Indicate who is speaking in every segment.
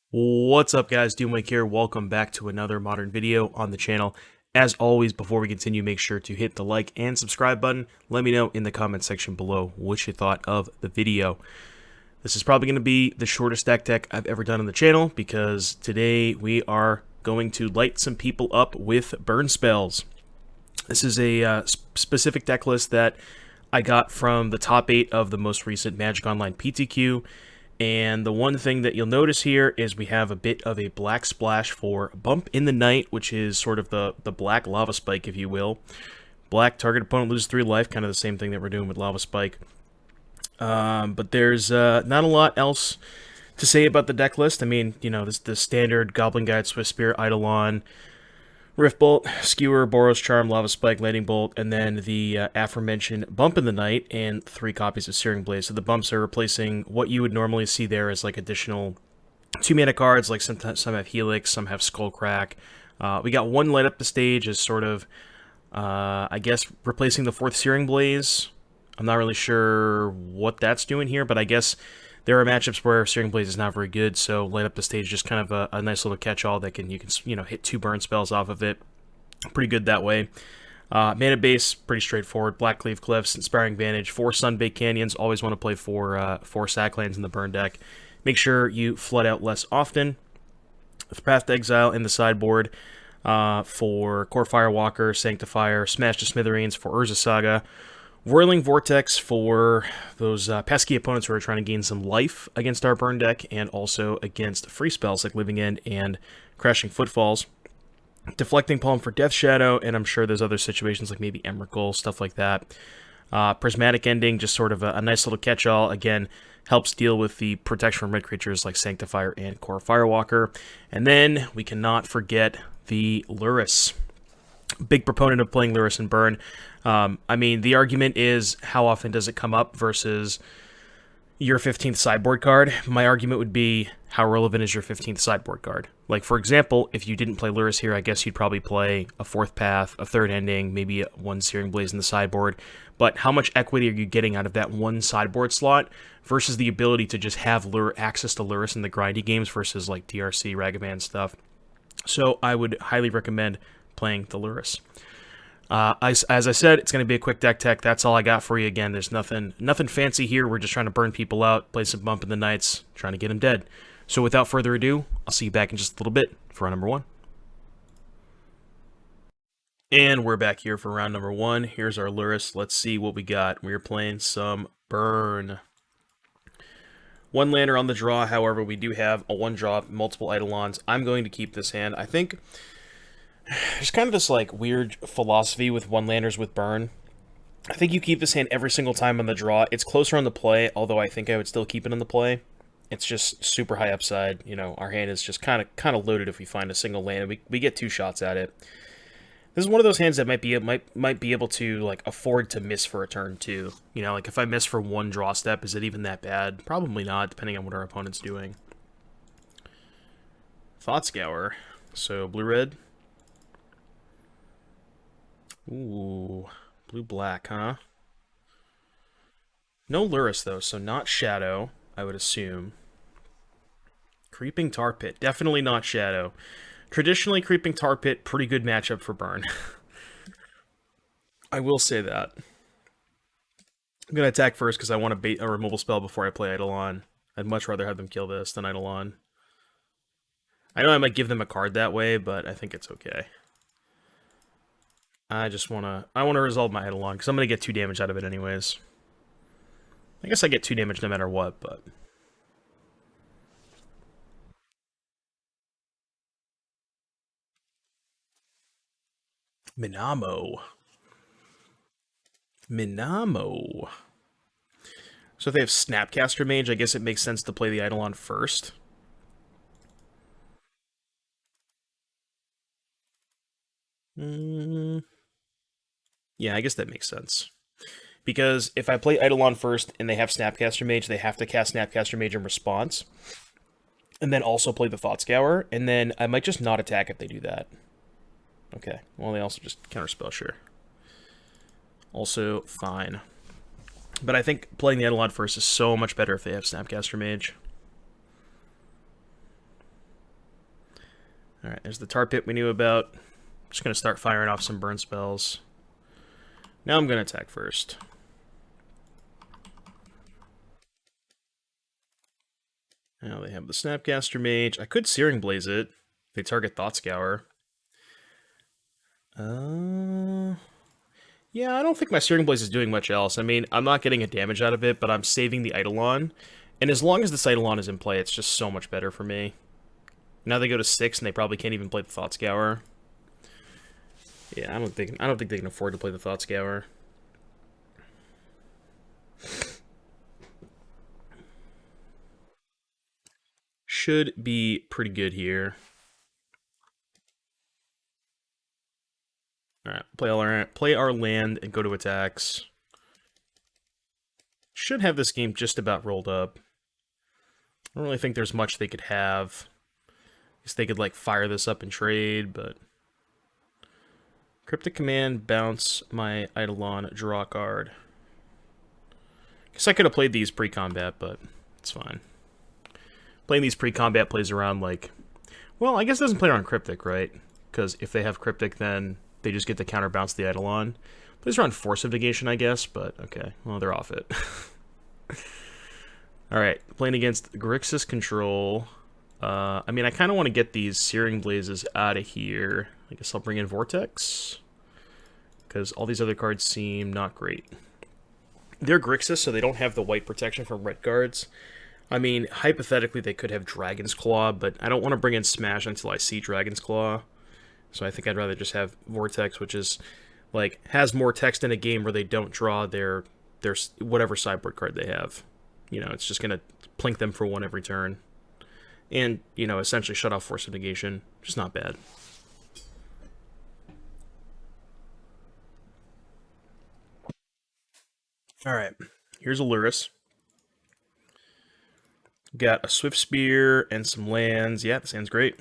Speaker 1: What's up, guys? Doomwake here. Welcome back to another modern video on the channel. As always, before we continue, make sure to hit the like and subscribe button. Let me know in the comment section below what you thought of the video. This is probably going to be the shortest deck tech I've ever done on the channel because today we are going to light some people up with burn spells. This is a specific deck list that I got from the top 8 of the most recent Magic Online PTQ. And the one thing that you'll notice here is we have a bit of a black splash for Bump in the Night, which is sort of the black lava spike, if you will. Black, target opponent loses 3 life, kind of the same thing that we're doing with lava spike. But there's not a lot else to say about the deck list. I mean, you know, this the standard Goblin Guide, Swift Spear, Eidolon, Rift Bolt, Skewer, Boros Charm, Lava Spike, Lightning Bolt, and then the aforementioned Bump in the Night, and 3 copies of Searing Blaze. So the bumps are replacing what you would normally see there as like additional 2-mana cards, like some have Helix, some have Skullcrack. We got 1 light up the stage as sort of, I guess, replacing the 4th Searing Blaze. I'm not really sure what that's doing here, but I guess there are matchups where Searing Blaze is not very good, so light up the stage is just kind of a nice little catch-all that you can hit 2 burn spells off of it. Pretty good that way. Mana base, pretty straightforward. Blackcleave Cliffs, Inspiring Vantage, 4 Sunbaked Canyons. Always want to play 4 Sacklands in the burn deck. Make sure you flood out less often. Path to Exile in the sideboard for Core Firewalker, Sanctifier, Smash to Smithereens for Urza Saga. Whirling Vortex for those pesky opponents who are trying to gain some life against our burn deck, and also against free spells like Living End and Crashing Footfalls. Deflecting Palm for Death Shadow, and I'm sure there's other situations like maybe Emrakul, stuff like that. Prismatic Ending, just sort of a nice little catch-all. Again, helps deal with the protection from red creatures like Sanctifier and Core Firewalker. And then we cannot forget the Lurrus. Big proponent of playing Lurrus and Burn. I mean, the argument is how often does it come up versus your 15th sideboard card. My argument would be how relevant is your 15th sideboard card. Like, for example, if you didn't play Lurrus here, I guess you'd probably play a 4th Path, a 3rd Ending, maybe 1 Searing Blaze in the sideboard. But how much equity are you getting out of that 1 sideboard slot versus the ability to just have access to Lurrus in the grindy games versus like DRC, Ragavan stuff. So I would highly recommend playing the Lurrus. As I said, it's going to be a quick deck tech. That's all I got for you. Again, there's nothing fancy here. We're just trying to burn people out, play some Bump in the Nights, trying to get them dead. So without further ado, I'll see you back in just a little bit for round number 1. And we're back here for round number 1. Here's our Lurrus. Let's see what we got. We're playing some Burn. 1 lander on the draw. However, we do have a 1 drop, multiple Eidolons. I'm going to keep this hand. I think there's kind of this like weird philosophy with 1-landers with Burn. I think you keep this hand every single time on the draw. It's closer on the play, although I think I would still keep it on the play. It's just super high upside. You know, our hand is just kind of loaded if we find a single land, and we get 2 shots at it. This is one of those hands that might be able to like afford to miss for a turn too. You know, like if I miss for 1 draw step, is it even that bad? Probably not, depending on what our opponent's doing. Thought Scour. So blue-red. Ooh, blue-black, huh? No Lurrus, though, so not Shadow, I would assume. Creeping Tar Pit, definitely not Shadow. Traditionally, Creeping Tar Pit, pretty good matchup for Burn. I will say that. I'm going to attack first because I want to bait a removal spell before I play Eidolon. I'd much rather have them kill this than Eidolon. I know I might give them a card that way, but I think it's okay. I want to resolve my Eidolon, because I'm going to get 2 damage out of it anyways. I guess I get 2 damage no matter what, but... Minamo. So if they have Snapcaster Mage, I guess it makes sense to play the Eidolon first. Yeah, I guess that makes sense. Because if I play Eidolon first and they have Snapcaster Mage, they have to cast Snapcaster Mage in response. And then also play the Thought Scour, and then I might just not attack if they do that. Okay, well they also just counterspell, sure. Also, fine. But I think playing the Eidolon first is so much better if they have Snapcaster Mage. Alright, there's the tar pit we knew about. Just going to start firing off some burn spells. Now I'm going to attack first. Now they have the Snapcaster Mage. I could Searing Blaze it. They target Thought Scour. Yeah, I don't think my Searing Blaze is doing much else. I mean, I'm not getting a damage out of it, but I'm saving the Eidolon. And as long as this Eidolon is in play, it's just so much better for me. Now they go to 6, and they probably can't even play the Thought Scour. Yeah, I don't think they can afford to play the Thought Scour. Should be pretty good here. Alright, play our land and go to attacks. Should have this game just about rolled up. I don't really think there's much they could have. I guess they could, like, fire this up and trade, but... Cryptic Command, bounce my Eidolon, draw a card. Guess I could have played these pre-combat, but it's fine. Playing these pre-combat plays around, like... Well, I guess it doesn't play around Cryptic, right? Because if they have Cryptic, then they just get to counterbounce the Eidolon. Plays around Force of Negation, I guess, but okay. Well, they're off it. Alright, playing against Grixis Control. I mean, I kind of want to get these Searing Blazes out of here. I guess I'll bring in Vortex. Because all these other cards seem not great. They're Grixis, so they don't have the white protection from red cards. I mean, hypothetically, they could have Dragon's Claw, but I don't want to bring in Smash until I see Dragon's Claw. So I think I'd rather just have Vortex, which is, like, has more text in a game where they don't draw their whatever sideboard card they have. You know, it's just going to plink them for 1 every turn. And, you know, essentially shut off Force of Negation. Just not bad. Alright, here's Aluris. Got a Swift Spear and some lands. Yeah, this hand's great.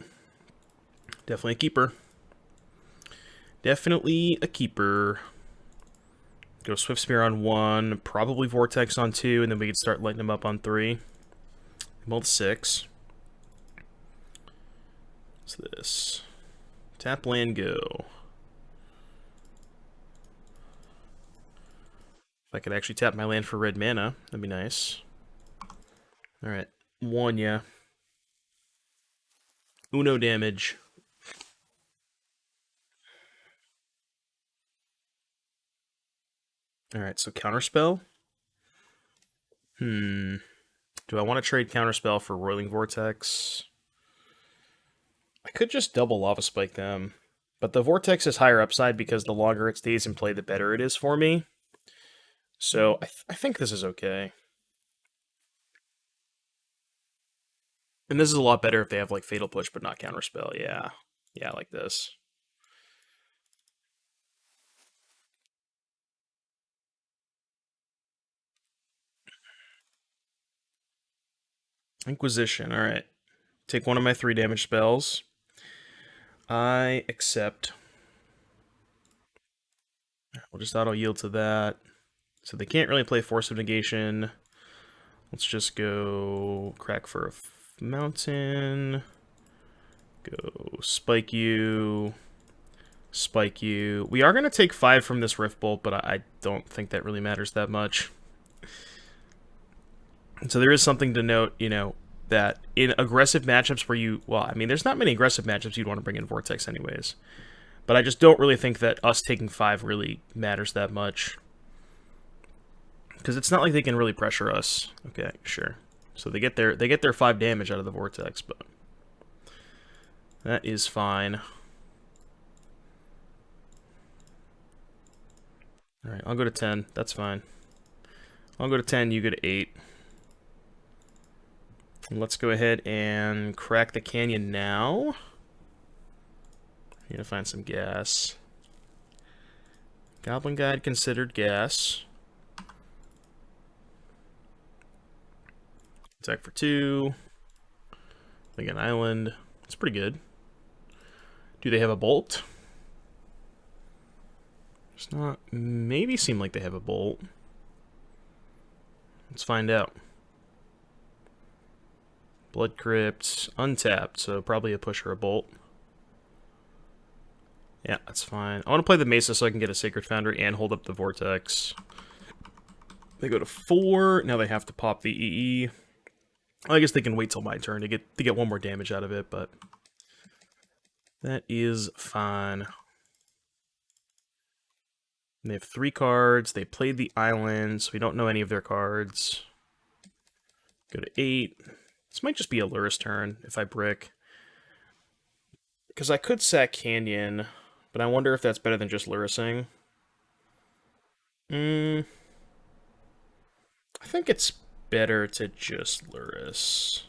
Speaker 1: Definitely a keeper. Definitely a keeper. Go Swift Spear on 1, probably Vortex on 2, and then we can start lighting them up on 3. Both 6. What's this? Tap land, go. If I could actually tap my land for red mana, that'd be nice. Alright, 1, yeah. Uno damage. Alright, so Counterspell. Do I want to trade Counterspell for Roiling Vortex? I could just double Lava Spike them. But the Vortex is higher upside because the longer it stays in play, the better it is for me. So I think this is okay. And this is a lot better if they have, like, Fatal Push but not Counterspell. Yeah. Yeah, I like this. Inquisition, alright. Take 1 of my 3 damage spells. I accept. We'll just auto-yield to that. So they can't really play Force of Negation. Let's just go crack for a mountain. Go spike you. Spike you. We are going to take 5 from this Rift Bolt, but I don't think that really matters that much. So there is something to note, you know, that in aggressive matchups where you... Well, I mean, there's not many aggressive matchups you'd want to bring in Vortex anyways. But I just don't really think that us taking 5 really matters that much. Because it's not like they can really pressure us. Okay, sure. So they get their 5 damage out of the Vortex, but... That is fine. Alright, I'll go to 10. That's fine. I'll go to 10, you go to 8. And let's go ahead and crack the canyon now. Need to find some gas. Goblin Guide considered gas. Attack for 2. Again, island. It's pretty good. Do they have a bolt? It's not... Maybe seem like they have a bolt. Let's find out. Blood Crypt, untapped, so probably a push or a bolt. Yeah, that's fine. I want to play the Mesa so I can get a Sacred Foundry and hold up the Vortex. They go to 4. Now they have to pop the EE. I guess they can wait till my turn to get one more damage out of it, but that is fine. And they have 3 cards. They played the island, so we don't know any of their cards. Go to 8. This might just be a Lurrus turn if I brick. Because I could sack Canyon, but I wonder if that's better than just Lurrusing. I think it's better to just Lurrus.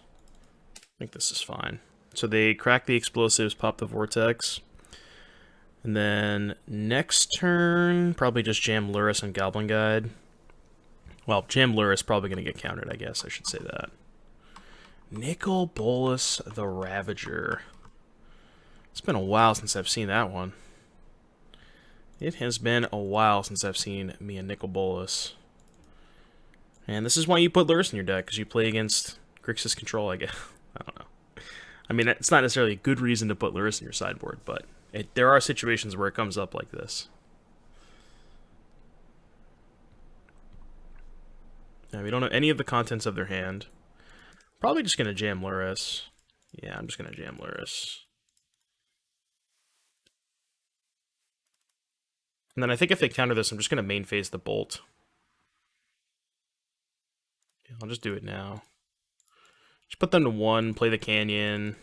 Speaker 1: I think this is fine. So they crack the explosives, pop the Vortex. And then next turn, probably just jam Lurrus and Goblin Guide. Well, jam Lurrus probably going to get countered, I guess. I should say that. Nicol Bolas the Ravager. It's been a while since I've seen that one. It has been a while since I've seen me and Nicol Bolas. And this is why you put Lurrus in your deck, because you play against Grixis Control, I guess. I don't know. I mean, it's not necessarily a good reason to put Lurrus in your sideboard, but there are situations where it comes up like this. Now, we don't know any of the contents of their hand. Probably just going to jam Lurrus. Yeah, I'm just going to jam Lurrus. And then I think if they counter this, I'm just going to main phase the Bolt. Yeah, I'll just do it now. Just put them to 1, play the Canyon.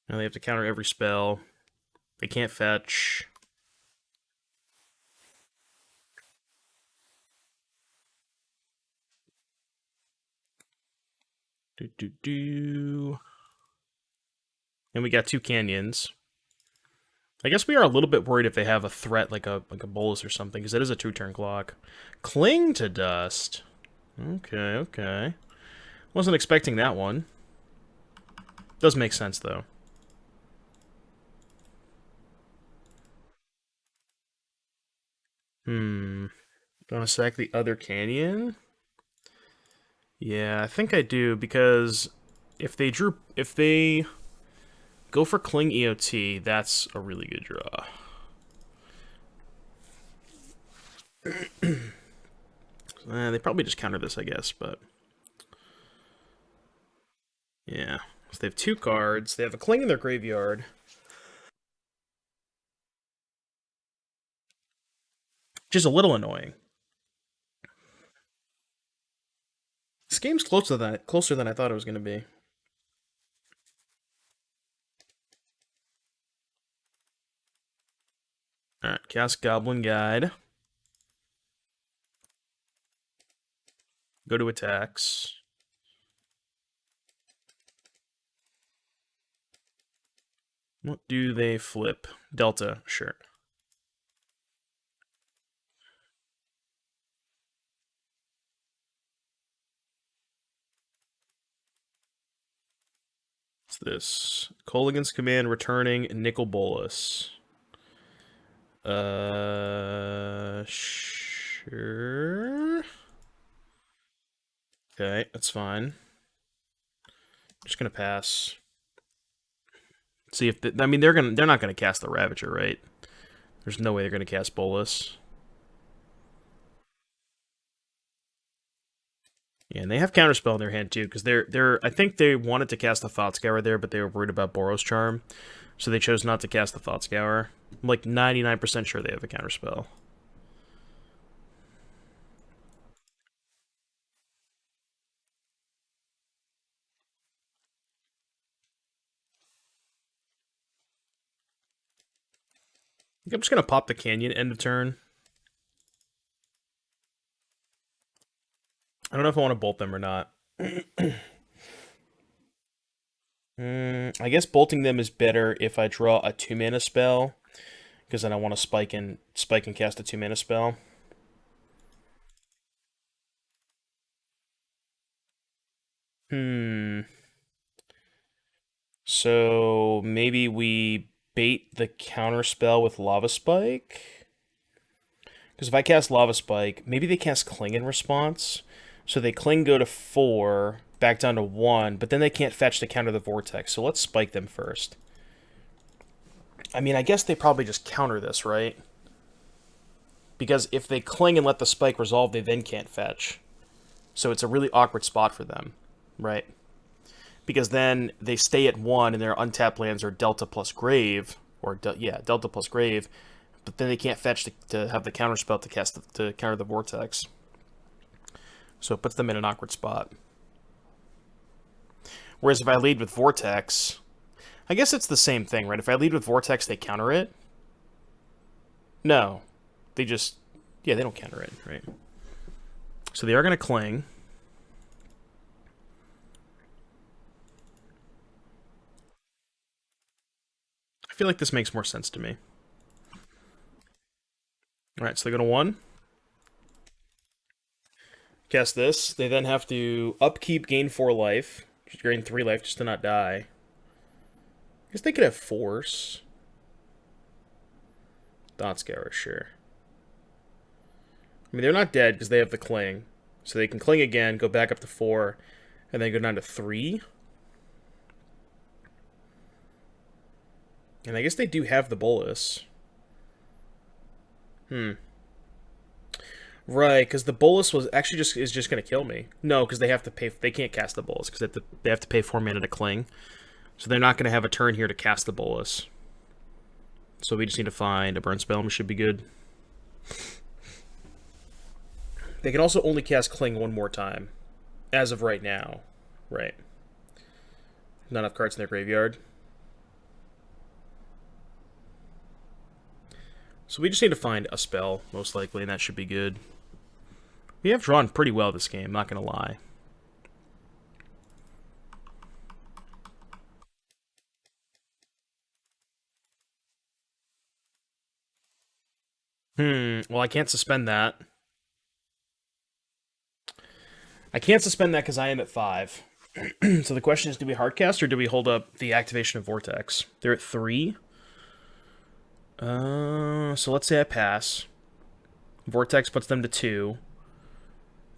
Speaker 1: Now they have to counter every spell. They can't fetch. And we got 2 Canyons. I guess we are a little bit worried if they have a threat like a Bolas or something, because it is a 2-turn clock. Cling to Dust. Okay. Wasn't expecting that one. Does make sense, though. Gonna sack the other Canyon? Yeah, I think I do, because if they go for Cling EOT, that's a really good draw. They probably just counter this, I guess, but... Yeah. So they have 2 cards. They have a Cling in their graveyard. Which is a little annoying. This game's closer than I thought it was going to be. Alright, cast Goblin Guide. Go to attacks. What do they flip? Delta, sure. What's this? Colligan's Command returning Nicol Bolas. Sure. Okay, that's fine. Just gonna pass. See if I mean they're not gonna cast the Ravager, right? There's no way they're gonna cast Bolas. Yeah, and they have Counterspell in their hand too, because I think they wanted to cast the Thought Scour there, but they were worried about Boros Charm, so they chose not to cast the Thought Scour. I'm like 99% sure they have a Counterspell. I think I'm just gonna pop the Canyon end of turn. I don't know if I want to bolt them or not. I guess bolting them is better if I draw a 2-mana spell, because then I want to spike and cast a 2-mana spell. So maybe we bait the counter spell with Lava Spike? Because if I cast Lava Spike, maybe they cast Cling in response. So they Cling go to 4, back down to 1, but then they can't fetch to counter the Vortex. So let's spike them first. I mean, I guess they probably just counter this, right? Because if they cling and let the spike resolve, they then can't fetch. So it's a really awkward spot for them, right? Because then they stay at 1 and their untapped lands are Delta plus Grave, or yeah, Delta plus Grave, but then they can't fetch to have the counterspell to cast to counter the Vortex. So it puts them in an awkward spot. Whereas if I lead with Vortex, I guess it's the same thing, right? If I lead with Vortex, they counter it. No, they just, yeah, they don't counter it, right? So they are going to cling. I feel like this makes more sense to me. Alright, so they go to 1. Cast this. They then have to upkeep, gain 4 life. Gain 3 life just to not die. I guess they could have Force. Thought Scour, sure. I mean, they're not dead because they have the Cling. So they can Cling again, go back up to 4, and then go down to 3. And I guess they do have the Bolus. Right, because the Bolus was actually is just going to kill me. No, because they have to pay. They can't cast the Bolus because they have to pay 4 mana to Cling. So they're not going to have a turn here to cast the Bolus. So we just need to find a Burn spell, which should be good. They can also only cast Cling 1 more time, as of right now. Right. Not enough cards in their graveyard. So we just need to find a spell, most likely, and that should be good. We have drawn pretty well this game, not going to lie. Well, I can't suspend that. I can't suspend that because I am at 5. So the question is, do we hardcast or do we hold up the activation of Vortex? They're at 3. So let's say I pass. Vortex puts them to 2.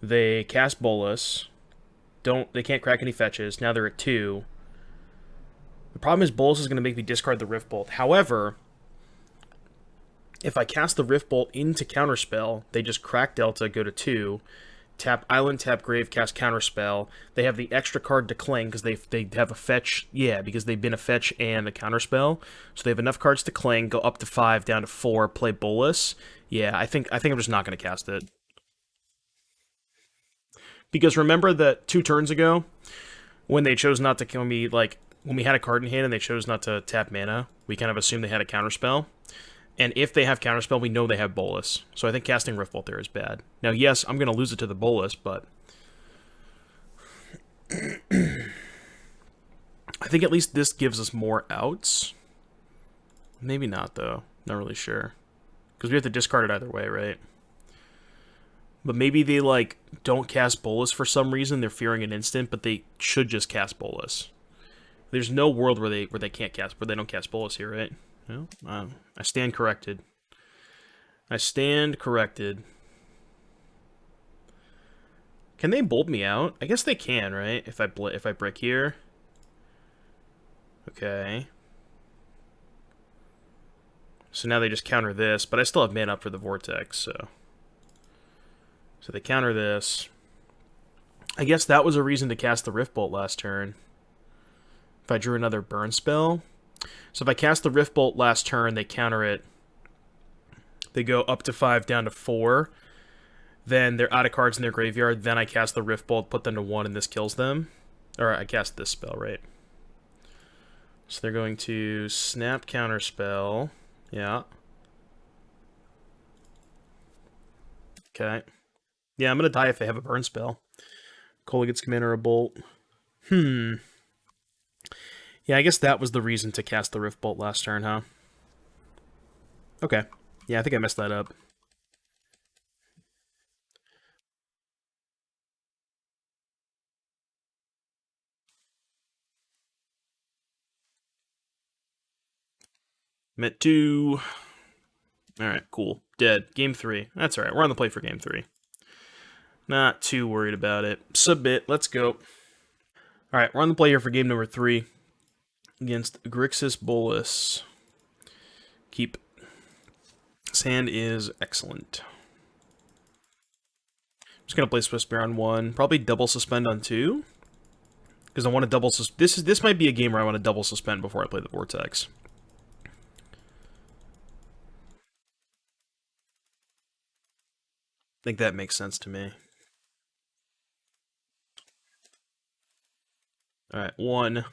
Speaker 1: They cast Bolus. They can't crack any fetches. Now they're at 2. The problem is Bolus is going to make me discard the Rift Bolt. However, if I cast the Rift Bolt into Counterspell, they just crack Delta, go to 2, tap Island, tap Grave, cast Counterspell. They have the extra card to Cling because they have a fetch. Yeah, because they've been a fetch and a Counterspell. So they have enough cards to Cling, go up to 5, down to 4, play Bolus. Yeah, I think I'm just not going to cast it. Because remember that 2 turns ago, when they chose not to kill me, like, when we had a card in hand and they chose not to tap mana, we kind of assumed they had a Counterspell. And if they have Counterspell, we know they have Bolus. So I think casting Riftbolt there is bad. Now, yes, I'm going to lose it to the Bolus, but I think at least this gives us more outs. Maybe not, though. Not really sure. Because we have to discard it either way, right? But maybe they, like, don't cast Bolus for some reason. They're fearing an instant, but they should just cast Bolus. There's no world where they don't cast Bolus here, right? Well, I stand corrected. I stand corrected. Can they bolt me out? I guess they can, right? If I brick here. Okay. So now they just counter this, but I still have mana up for the Vortex, so they counter this. I guess that was a reason to cast the Rift Bolt last turn. If I drew another burn spell. So if I cast the Rift Bolt last turn, they counter it. They go up to 5, down to 4. Then they're out of cards in their graveyard. Then I cast the Rift Bolt, put them to 1, and this kills them. Or I cast this spell, right? So they're going to snap counter spell. Yeah. Okay. Yeah, I'm going to die if they have a burn spell. Kolaghan's Command or a Bolt. Yeah, I guess that was the reason to cast the Rift Bolt last turn, huh? Okay. Yeah, I think I messed that up. Met 2. Alright, cool. Dead. Game 3. That's alright. We're on the play for game 3. Not too worried about it. Submit. Let's go. Alright, we're on the play here for game number 3 against Grixis Bolus. Keep. Sand is excellent. I'm just gonna play Swiss Bear on 1. Probably double suspend on 2. Because I want to double this might be a game where I want to double suspend before I play the Vortex. I think that makes sense to me. Alright, 1.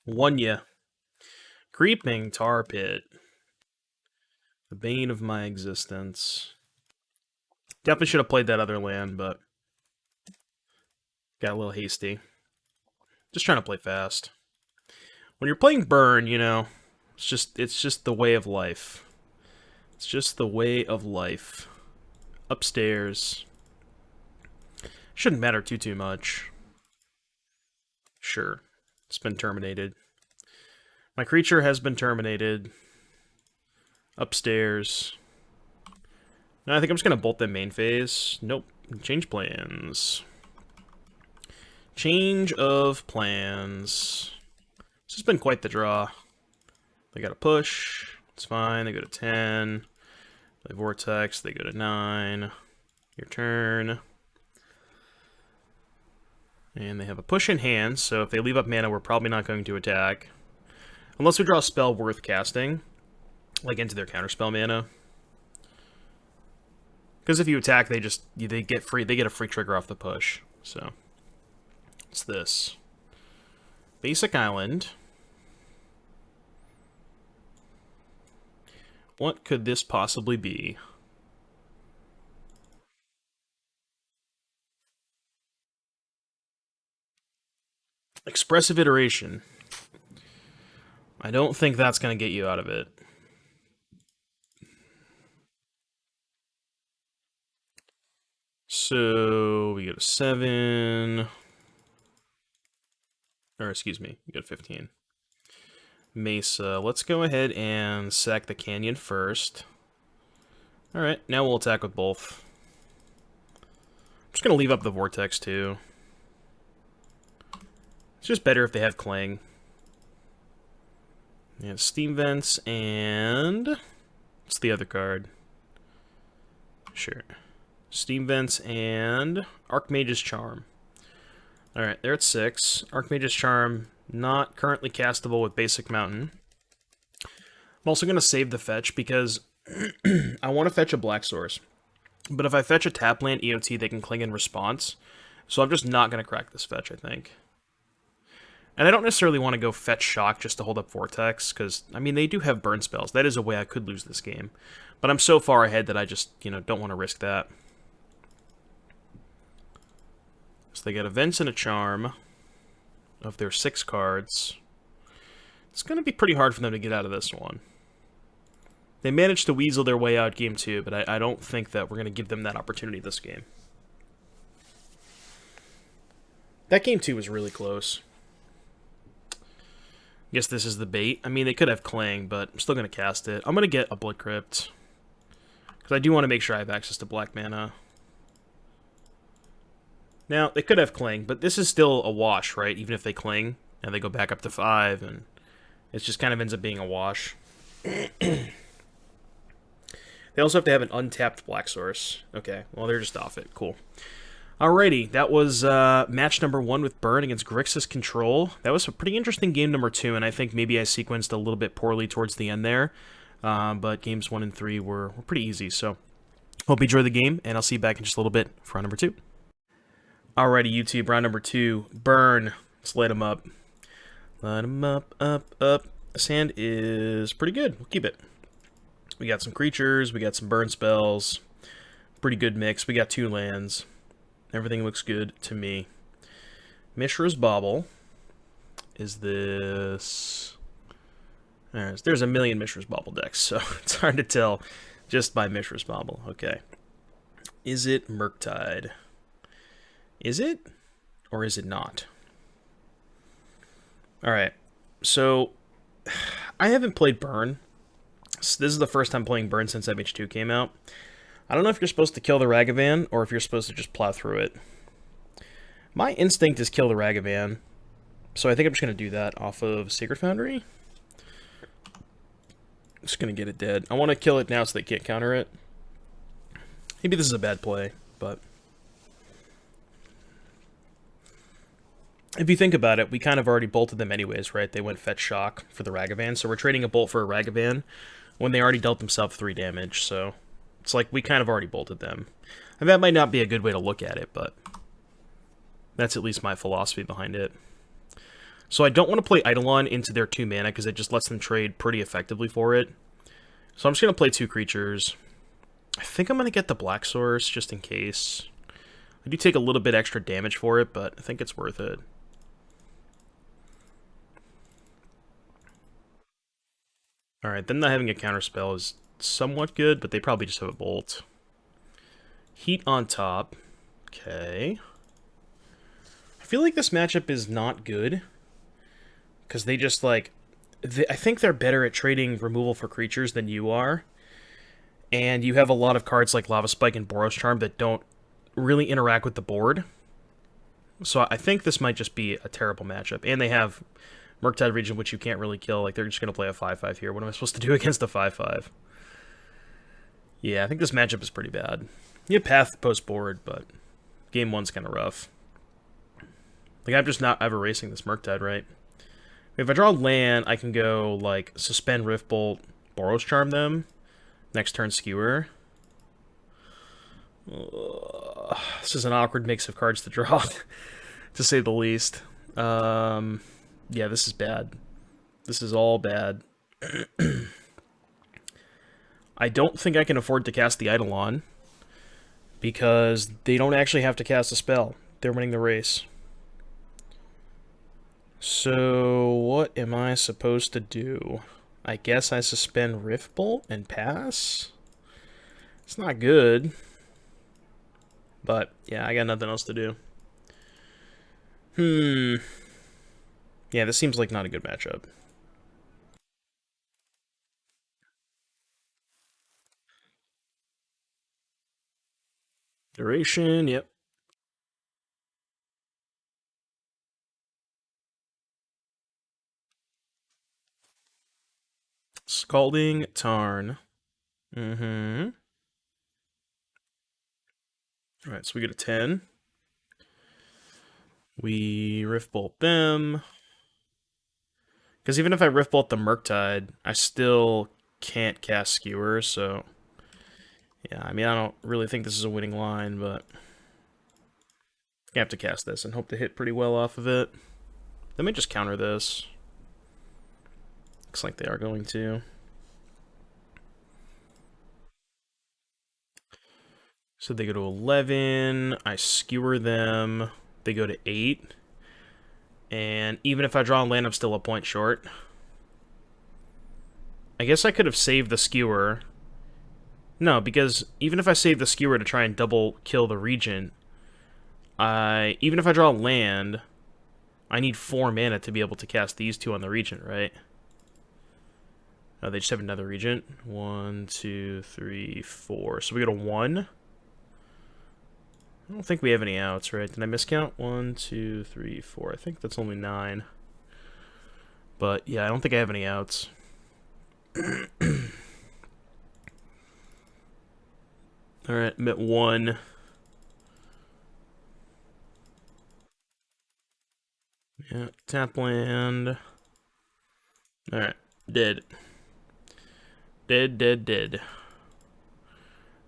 Speaker 1: 1, yeah. Creeping Tar Pit. The bane of my existence. Definitely should have played that other land, but got a little hasty. Just trying to play fast. When you're playing Burn, you know, it's just the way of life. It's just the way of life. Upstairs. Shouldn't matter too much. Sure. It's been terminated. My creature has been terminated. Upstairs. No, I think I'm just going to bolt them main phase. Nope. Change plans. Change of plans. This has been quite the draw. They got a push. It's fine. They go to 10. They Vortex. They go to 9. Your turn. And they have a push in hand, so if they leave up mana, we're probably not going to attack. Unless we draw a spell worth casting. Like into their counterspell mana. Because if you attack, they get a free trigger off the push. So what's this? Basic island. What could this possibly be? Expressive iteration. I don't think that's going to get you out of it. So we go to 7. Or excuse me, we go to 15. Mesa. Let's go ahead and sack the canyon first. Alright, now we'll attack with both. I'm just going to leave up the Vortex too. It's just better if they have Clang. Yeah, Steam Vents and... what's the other card? Sure. Steam Vents and Archmage's Charm. Alright, they're at 6. Archmage's Charm, not currently castable with Basic Mountain. I'm also going to save the fetch because I want to fetch a Black Source. But if I fetch a tap land EOT, they can cling in response. So I'm just not going to crack this fetch, I think. And I don't necessarily want to go fetch Shock just to hold up Vortex, because, I mean, they do have burn spells. That is a way I could lose this game. But I'm so far ahead that I just, you know, don't want to risk that. So they get Events and a Charm of their 6 cards. It's going to be pretty hard for them to get out of this one. They managed to weasel their way out game 2, but I don't think that we're going to give them that opportunity this game. That game 2 was really close. Guess this is the bait. I mean, they could have Clang, but I'm still going to cast it. I'm going to get a Blood Crypt. Because I do want to make sure I have access to black mana. Now, they could have Clang, but this is still a wash, right? Even if they Cling, and they go back up to 5, and it just kind of ends up being a wash. They also have to have an untapped Black Source. Okay, well, they're just off it. Cool. Alrighty, that was match number 1 with Burn against Grixis Control. That was a pretty interesting game number 2, and I think maybe I sequenced a little bit poorly towards the end there. But games 1 and 3 were pretty easy, so hope you enjoy the game, and I'll see you back in just a little bit for round number 2. Alrighty, YouTube, round number 2. Burn. Let's light them up. Light them up, up. Sand is pretty good. We'll keep it. We got some creatures. We got some burn spells. Pretty good mix. We got 2 lands. Everything looks good to me. Mishra's Bauble. Is this... There's a million Mishra's Bauble decks, so it's hard to tell just by Mishra's Bauble. Okay. Is it Murktide? Is it? Or is it not? Alright. So, I haven't played Burn. So this is the first time playing Burn since MH2 came out. I don't know if you're supposed to kill the Ragavan, or if you're supposed to just plow through it. My instinct is kill the Ragavan, so I think I'm just going to do that off of Sacred Foundry. Just gonna get it dead. I want to kill it now so they can't counter it. Maybe this is a bad play, but... If you think about it, we kind of already bolted them anyways, right? They went fetch shock for the Ragavan, so we're trading a bolt for a Ragavan when they already dealt themselves 3 damage, so... It's like we kind of already bolted them. And that might not be a good way to look at it, but... That's at least my philosophy behind it. So I don't want to play Eidolon into their 2 mana, because it just lets them trade pretty effectively for it. So I'm just going to play 2 creatures. I think I'm going to get the Black Source, just in case. I do take a little bit extra damage for it, but I think it's worth it. Alright, them not having a counterspell is somewhat good, but they probably just have a bolt. Heat on top. Okay. I feel like this matchup is not good. Because they just, like... I think they're better at trading removal for creatures than you are. And you have a lot of cards like Lava Spike and Boros Charm that don't really interact with the board. So I think this might just be a terrible matchup. And they have Murktide Region, which you can't really kill. Like, they're just going to play a 5/5 here. What am I supposed to do against a 5/5? Yeah, I think this matchup is pretty bad. You have Path post-board, but game 1's kind of rough. Like, I'm just not ever erasing this Murktide, right? If I draw land, I can go, like, Suspend Riftbolt, Boros Charm them. Next turn, Skewer. This is an awkward mix of cards to draw, to say the least. Yeah, this is bad. This is all bad. I don't think I can afford to cast the Eidolon, because they don't actually have to cast a spell. They're winning the race. So, what am I supposed to do? I guess I suspend Riftbolt and pass? It's not good. But, yeah, I got nothing else to do. Yeah, this seems like not a good matchup. Duration, yep. Scalding Tarn. Alright, so we get a 10. We Riftbolt them. Because even if I Riftbolt the Murktide, I still can't cast Skewer, so... Yeah, I mean, I don't really think this is a winning line, but... I have to cast this and hope to hit pretty well off of it. They may just counter this. Looks like they are going to. So they go to 11, I Skewer them, they go to 8. And even if I draw a land, I'm still a point short. I guess I could have saved the Skewer. No, because even if I save the Skewer to try and double kill the Regent, even if I draw land, I need 4 mana to be able to cast these 2 on the Regent, right? Oh, they just have another Regent. 1, 2, 3, 4. So we go to 1. I don't think we have any outs, right? Did I miscount? 1, 2, 3, 4. I think that's only 9. But, yeah, I don't think I have any outs. Alright, I'm at 1. Yeah, tap land. Alright, dead. Dead.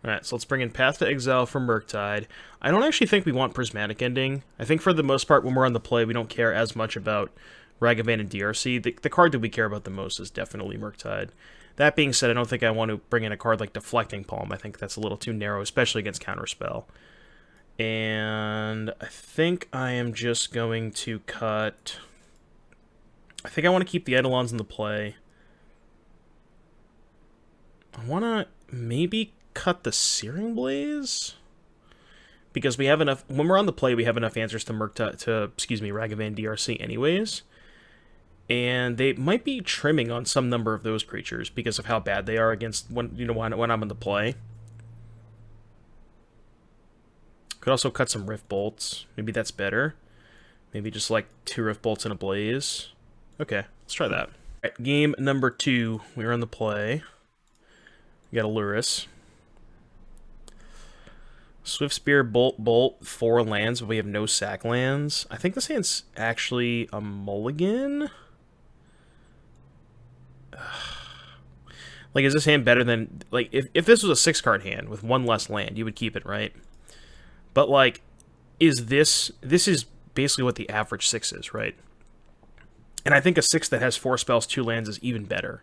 Speaker 1: Alright, so let's bring in Path to Exile from Murktide. I don't actually think we want Prismatic Ending. I think for the most part, when we're on the play, we don't care as much about Ragavan and DRC. The card that we care about the most is definitely Murktide. That being said, I don't think I want to bring in a card like Deflecting Palm. I think that's a little too narrow, especially against Counterspell. And I think I am just going to cut... I think I want to keep the Eidolons in the play. I want to maybe cut the Searing Blaze? Because we have enough... When we're on the play, we have enough answers to Ragavan DRC anyways. And they might be trimming on some number of those creatures because of how bad they are against when I'm in the play. Could also cut some Rift Bolts. Maybe that's better. Maybe just like 2 Rift Bolts and a Blaze. Okay, let's try that. Alright, game number 2. We're on the play. We got a Luris. Swift Spear, Bolt, Bolt, 4 lands, but we have no sack lands. I think this hand's actually a mulligan. Like, is this hand better than... Like, if this was a 6-card hand with 1 less land, you would keep it, right? But, like, is this... This is basically what the average 6 is, right? And I think a 6 that has 4 spells, 2 lands is even better.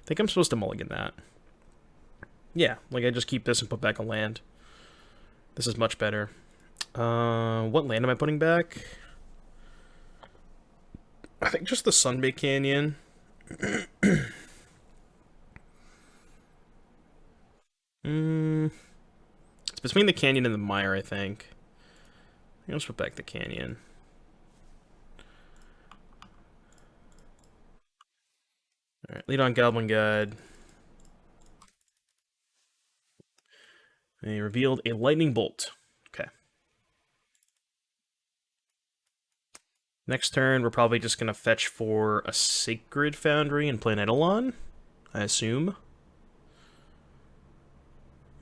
Speaker 1: I think I'm supposed to mulligan that. Yeah, like, I just keep this and put back a land. This is much better. What land am I putting back? I think just the Sunbay Canyon. It's between the Canyon and the Mire, I think. Let's put back the Canyon. Alright, lead on Goblin Guide. And he revealed a Lightning Bolt. Okay. Next turn, we're probably just going to fetch for a Sacred Foundry and play an Eidolon, I assume.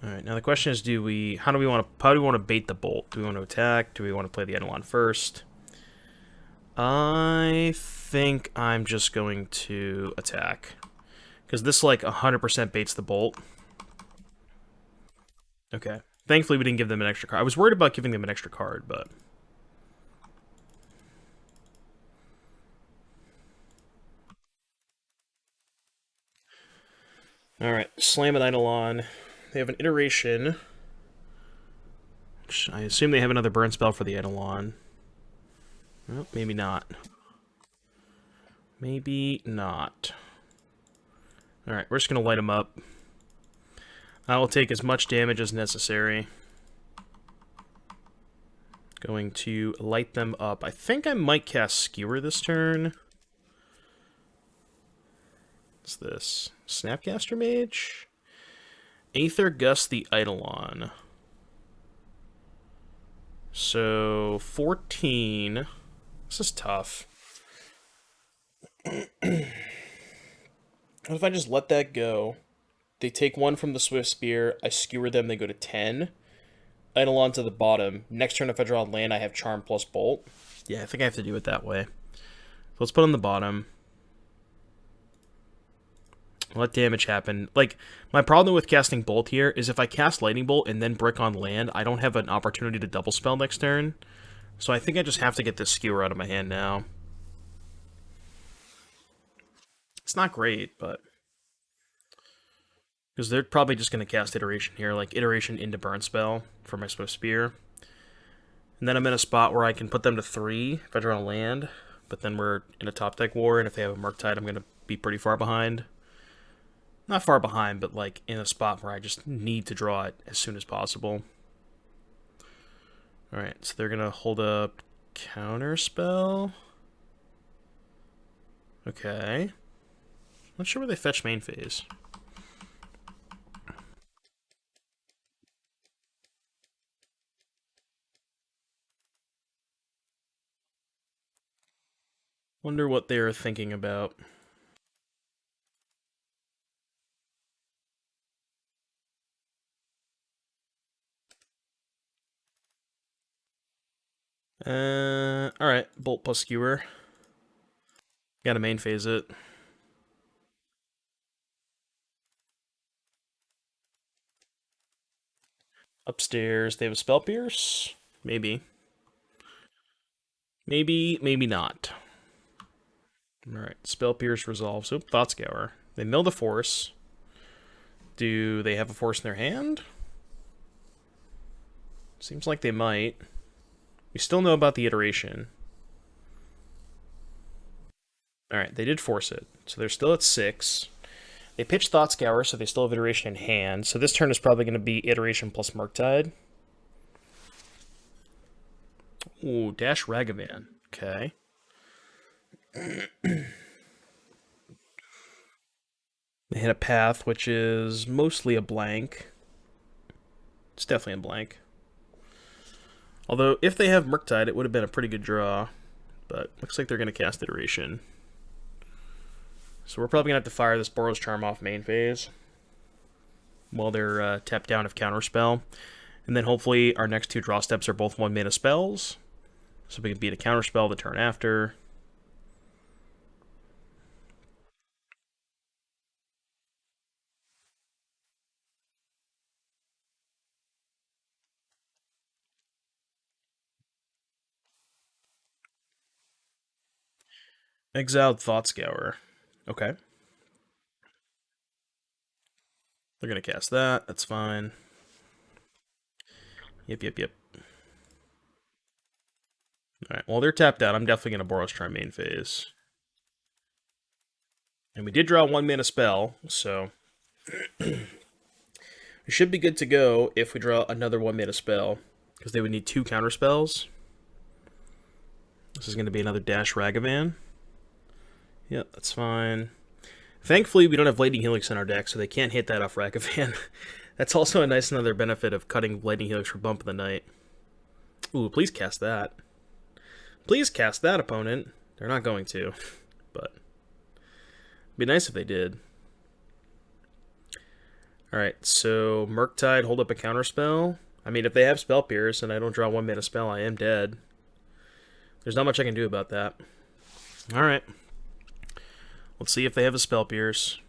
Speaker 1: Alright, now the question is, how do we want to bait the Bolt? Do we want to attack? Do we want to play the Eidolon first? I think I'm just going to attack. Because this, like, 100% baits the Bolt. Okay. Thankfully, we didn't give them an extra card. I was worried about giving them an extra card, but... Alright, slam an Eidolon. They have an iteration. Which I assume they have another burn spell for the Eidolon. Well, maybe not. Maybe not. Alright, we're just going to light them up. I will take as much damage as necessary. Going to light them up. I think I might cast Skewer this turn. What's this? Snapcaster Mage? Aether Gust the Eidolon. So, 14. This is tough. What if I just let that go? They take 1 from the Swift Spear, I skewer them, they go to 10. Eidolon to the bottom. Next turn, if I draw land, I have Charm plus Bolt. Yeah, I think I have to do it that way. So let's put on the bottom. Let damage happen. Like, my problem with casting Bolt here is if I cast Lightning Bolt and then brick on land, I don't have an opportunity to double spell next turn. So I think I just have to get this Skewer out of my hand now. It's not great, but... Because they're probably just going to cast Iteration here, like Iteration into Burn Spell for my Swift Spear. And then I'm in a spot where I can put them to 3 if I draw a land, but then we're in a top deck war, and if they have a Murktide, I'm going to be pretty far behind. Not far behind, but like in a spot where I just need to draw it as soon as possible. Alright, so they're going to hold up Counterspell. Okay. Not sure where they fetch main phase. Wonder what they're thinking about. Alright, Bolt plus Skewer. Gotta main phase it. Upstairs, they have a Spell Pierce? Maybe. Maybe, maybe not. Alright, Spell Pierce resolves. Oop, Thought Scour. They mill the Force. Do they have a Force in their hand? Seems like they might. We still know about the Iteration. Alright, they did force it. So they're still at 6. They pitched Thought Scour, so they still have Iteration in hand. So this turn is probably going to be Iteration plus Murktide. Ooh, Dash Ragavan. Okay. They hit a path, which is mostly a blank. It's definitely a blank. Although, if they have Murktide, it would have been a pretty good draw. But looks like they're going to cast Iteration. So we're probably going to have to fire this Boros Charm off main phase while they're tapped down of Counterspell. And then hopefully our next two draw steps are both 1 mana spells. So we can beat a Counterspell the turn after. Exiled Thoughtscour. Okay. They're going to cast that. That's fine. Yep. Alright, well, they're tapped out. I'm definitely going to Boros Charm main phase. And we did draw 1 mana spell, so we should be good to go if we draw another 1 mana spell, because they would need 2 counter spells. This is going to be another Dash Ragavan. Yep, that's fine. Thankfully, we don't have Lightning Helix in our deck, so they can't hit that off Ragavan. That's also a nice another benefit of cutting Lightning Helix for Bump of the Night. Ooh, please cast that. Please cast that, opponent. They're not going to, but it'd be nice if they did. Alright, so Murktide, hold up a counterspell. I mean, if they have Spell Pierce and I don't draw 1 mana spell, I am dead. There's not much I can do about that. Alright. Let's see if they have a Spell Pierce.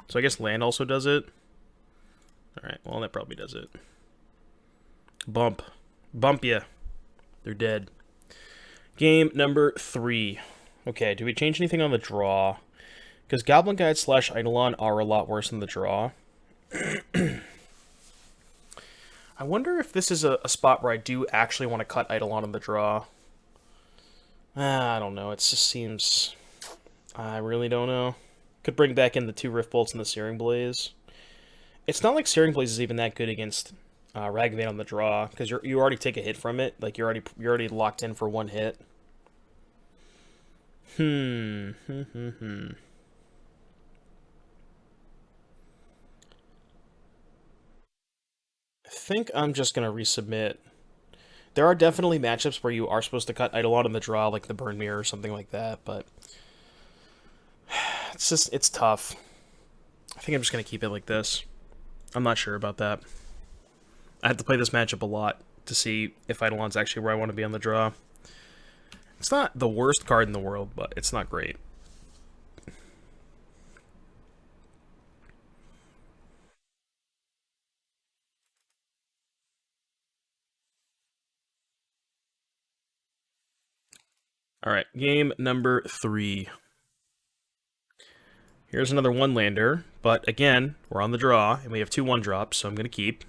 Speaker 1: So I guess land also does it. Alright, well, that probably does it. Bump. Bump ya. They're dead. Game number 3. Okay, do we change anything on the draw? Because Goblin Guide / Eidolon are a lot worse than the draw. I wonder if this is a spot where I do actually want to cut Eidolon on the draw. I don't know. It just seems... I really don't know. Could bring back in the 2 Rift Bolts and the Searing Blaze. It's not like Searing Blaze is even that good against Ragavan on the draw, because you already take a hit from it. Like you're already locked in for 1 hit. I think I'm just gonna resubmit. There are definitely matchups where you are supposed to cut Eidolon on the draw, like the Burn Mirror or something like that, but it's tough. I think I'm just gonna keep it like this. I'm not sure about that. I have to play this matchup a lot to see if Eidolon's actually where I want to be on the draw. It's not the worst card in the world, but it's not great. Alright, game number 3. Here's another 1-lander, but again, we're on the draw, and we have 2 1-drops, so I'm going to keep.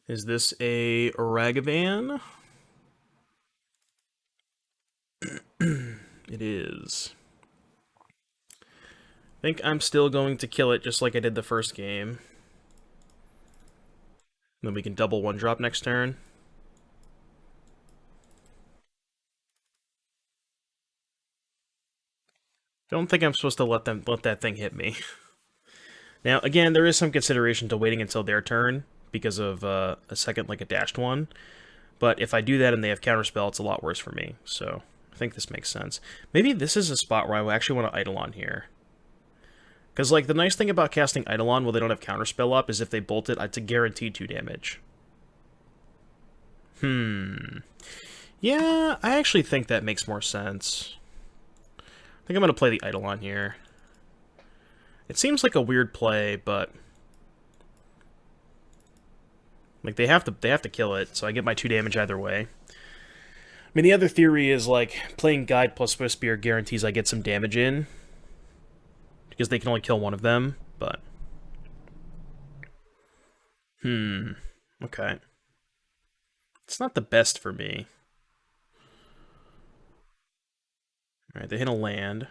Speaker 1: Is this a Ragavan? It is. I think I'm still going to kill it just like I did the first game. Then we can double 1-drop next turn. Don't think I'm supposed to let that thing hit me. Now, again, there is some consideration to waiting until their turn because of a second, like a dashed one. But if I do that and they have counterspell, it's a lot worse for me. So I think this makes sense. Maybe this is a spot where I actually want to Eidolon here. Because, like, the nice thing about casting Eidolon while they don't have counterspell up is if they bolt it, it's a guaranteed 2 damage. Yeah, I actually think that makes more sense. I think I'm going to play the Eidolon here. It seems like a weird play, but... like, they have to kill it, so I get my 2 damage either way. I mean, the other theory is, like, playing Guide plus Swift Spear guarantees I get some damage in. Because they can only kill one of them, but... okay. It's not the best for me. Alright, they hit a land.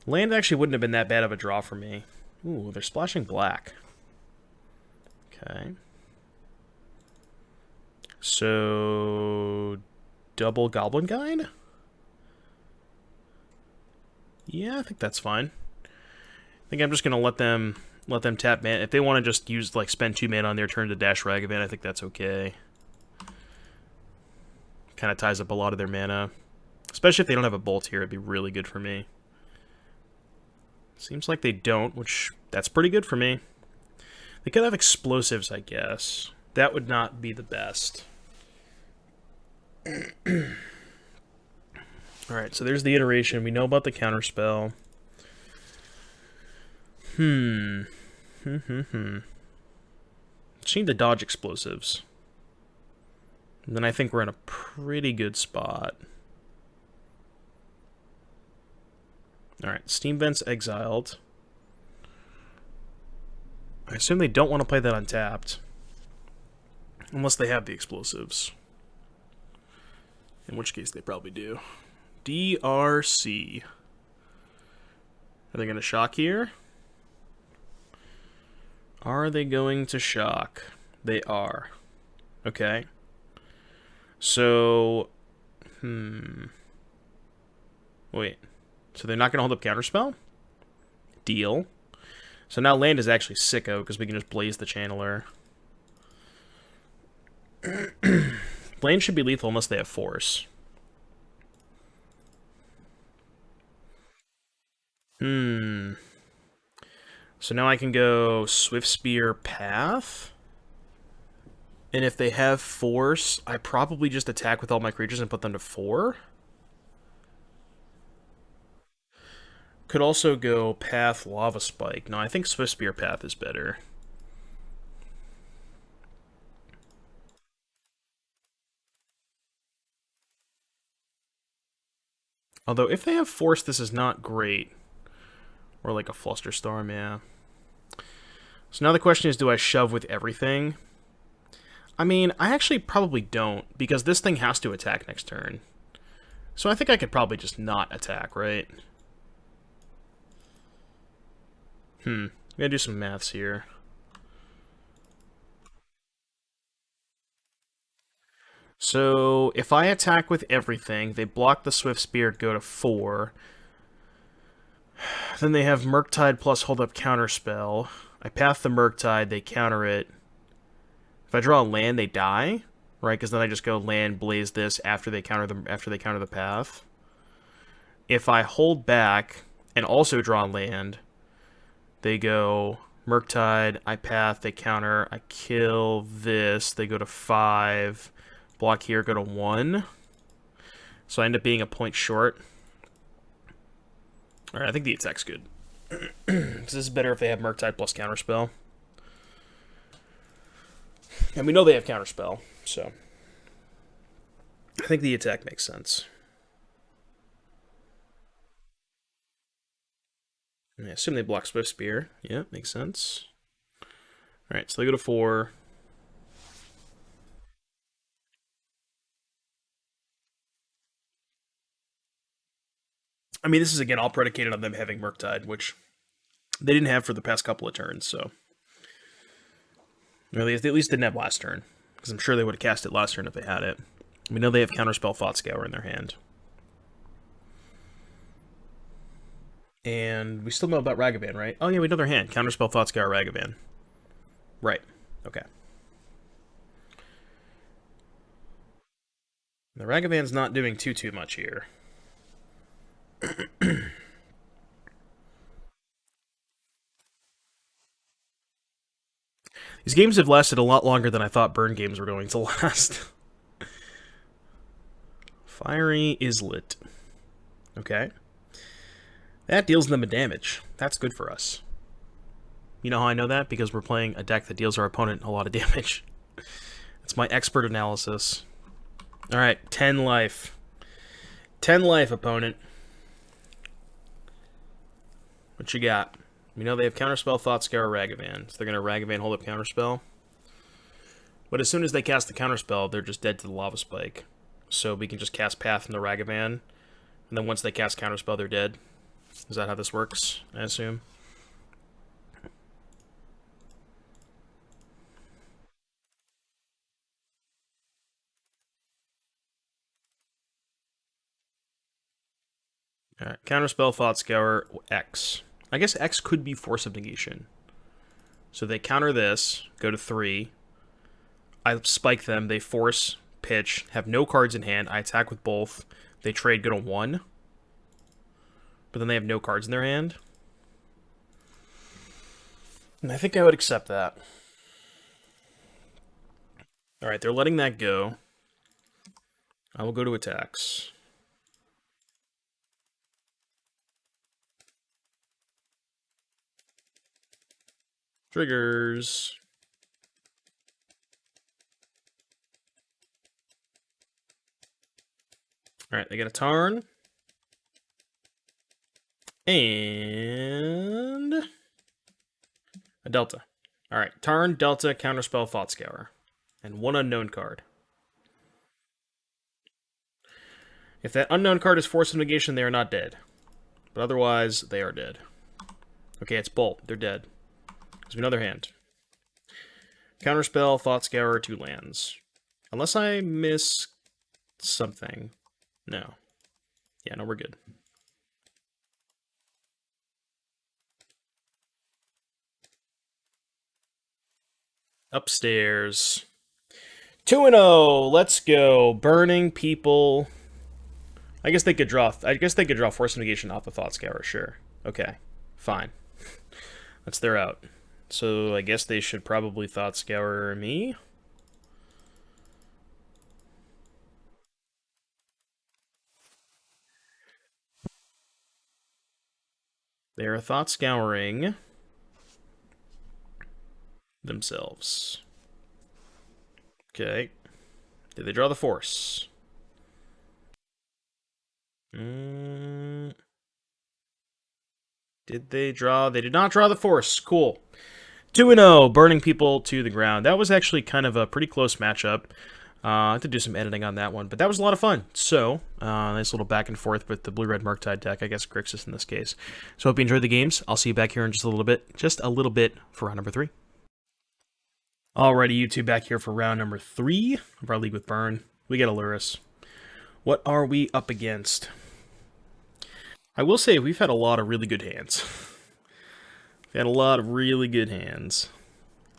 Speaker 1: Land actually wouldn't have been that bad of a draw for me. Ooh, they're splashing black. Okay. So... double Goblin Guide? Yeah, I think that's fine. I think I'm just gonna let them tap mana. If they want to just use like spend 2 mana on their turn to dash Ragavan, I think that's okay. Kind of ties up a lot of their mana, especially if they don't have a bolt here. It'd be really good for me. Seems like they don't, which that's pretty good for me. They could have explosives, I guess. That would not be the best. Alright, so there's the iteration. We know about the counterspell. Just need to dodge explosives. And then I think we're in a pretty good spot. Alright, Steam Vent's exiled. I assume they don't want to play that untapped. Unless they have the explosives. In which case they probably do. DRC. Are they going to shock here? Are they going to shock? They are. Okay. So... Wait. So they're not going to hold up Counterspell? Deal. So now land is actually sicko, because we can just blaze the Channeler. Land should be lethal unless they have force. So now I can go Swift Spear Path. And if they have force, I probably just attack with all my creatures and put them to 4. Could also go Path Lava Spike. No, I think Swift Spear Path is better. Although, if they have force, this is not great. Or like a Flusterstorm, yeah. So now the question is, do I shove with everything? I mean, I actually probably don't, because this thing has to attack next turn. So I think I could probably just not attack, right? We gotta do some maths here. So, if I attack with everything, they block the Swift Spear, go to 4. Then they have Murktide plus hold up Counterspell. I path the Murktide, they counter it. If I draw a land, they die, right? Because then I just go land, blaze this after they counter the path. If I hold back and also draw land, they go Murktide, I path, they counter, I kill this, they go to 5. Block here, go to 1. So I end up being a point short. Alright, I think the attack's good. This is better if they have Murktide plus Counterspell. And we know they have Counterspell, so I think the attack makes sense. I assume they block Swift Spear. Yeah, makes sense. Alright, so they go to 4. I mean, this is, again, all predicated on them having Murktide, which they didn't have for the past couple of turns, so... Or they at least didn't have last turn, because I'm sure they would have cast it last turn if they had it. We know they have Counterspell Thoughtscour in their hand. And we still know about Ragavan, right? Oh yeah, we know their hand. Counterspell Thoughtscour Ragavan. Right. Okay. The Ragavan's not doing too much here. These games have lasted a lot longer than I thought burn games were going to last. Fiery Islet. Okay. That deals them a damage. That's good for us. You know how I know that? Because we're playing a deck that deals our opponent a lot of damage. It's my expert analysis. Alright, 10 life. 10 life, opponent. What you got? We know they have Counterspell, Thoughtscour, Ragavan. So they're going to Ragavan hold up Counterspell. But as soon as they cast the Counterspell, they're just dead to the Lava Spike. So we can just cast Path from the Ragavan. And then once they cast Counterspell, they're dead. Is that how this works, I assume? Alright, Counterspell, Thoughtscour, X. I guess X could be Force of Negation. So they counter this, go to 3. I spike them, they force, pitch, have no cards in hand. I attack with both. They trade, go to 1. But then they have no cards in their hand. And I think I would accept that. Alright, they're letting that go. I will go to attacks. Triggers. Alright, they get a Tarn. And a Delta. Alright, Tarn, Delta, Counterspell, Thought Scour. And 1 unknown card. If that unknown card is Force of Negation, they are not dead. But otherwise, they are dead. Okay, it's Bolt. They're dead. Gives me another hand. Counterspell, Thought Scour, 2 lands. Unless I miss something. No. Yeah, no, we're good. Upstairs. 2-0. Let's go. Burning people. I guess they could draw Force of Negation off of Thought Scour, sure. Okay. Fine. That's their out. So I guess they should probably Thought Scour me. They're Thought Scouring themselves. Okay. Did they draw the Force? Did they draw? They did not draw the Force. Cool. 2-0, burning people to the ground. That was actually kind of a pretty close matchup. I had to do some editing on that one, but that was a lot of fun. So, nice little back and forth with the Blue-Red Murktide deck, I guess Grixis in this case. So, hope you enjoyed the games. I'll see you back here in just a little bit for round number 3. Alrighty, YouTube, back here for round number 3 of our League with Burn. We get Aluris. What are we up against? I will say we've had a lot of really good hands. We've had a lot of really good hands.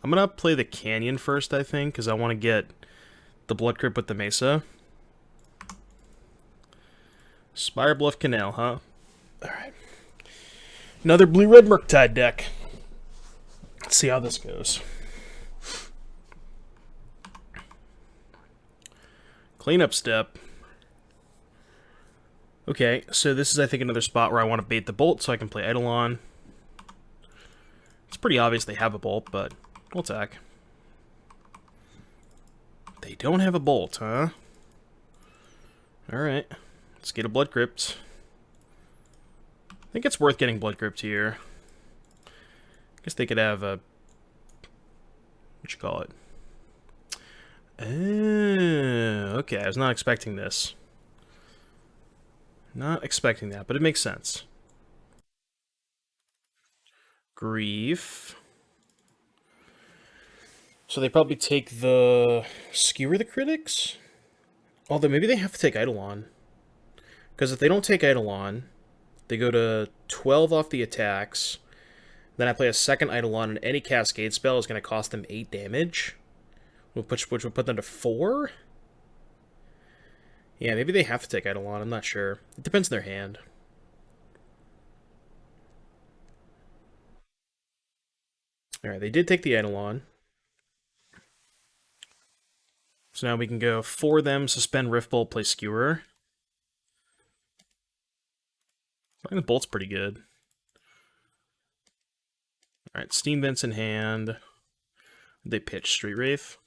Speaker 1: I'm going to play the Canyon first, I think, because I want to get the Blood Crypt with the Mesa. Spire Bluff Canal, huh? Alright. Another Blue-Red Murktide deck. Let's see how this goes. Cleanup step. Okay, so this is, I think, another spot where I want to bait the Bolt so I can play Eidolon. It's pretty obvious they have a Bolt, but we'll attack. They don't have a Bolt, huh? Alright, let's get a Blood Crypt. I think it's worth getting Blood Crypt here. I guess they could have a... what you call it? Okay, I was not expecting this. Not expecting that, but it makes sense. Grief. So they probably take the... Skewer the Critics? Although maybe they have to take Eidolon. Because if they don't take Eidolon, they go to 12 off the attacks. Then I play a second Eidolon, and any Cascade spell is going to cost them 8 damage. Which would put them to 4? Yeah, maybe they have to take Eidolon, I'm not sure. It depends on their hand. Alright, they did take the Eidolon. So now we can go for them, suspend Riftbolt, play Skewer. I think the Bolt's pretty good. Alright, Steam Vents in hand. They pitch Street Wraith.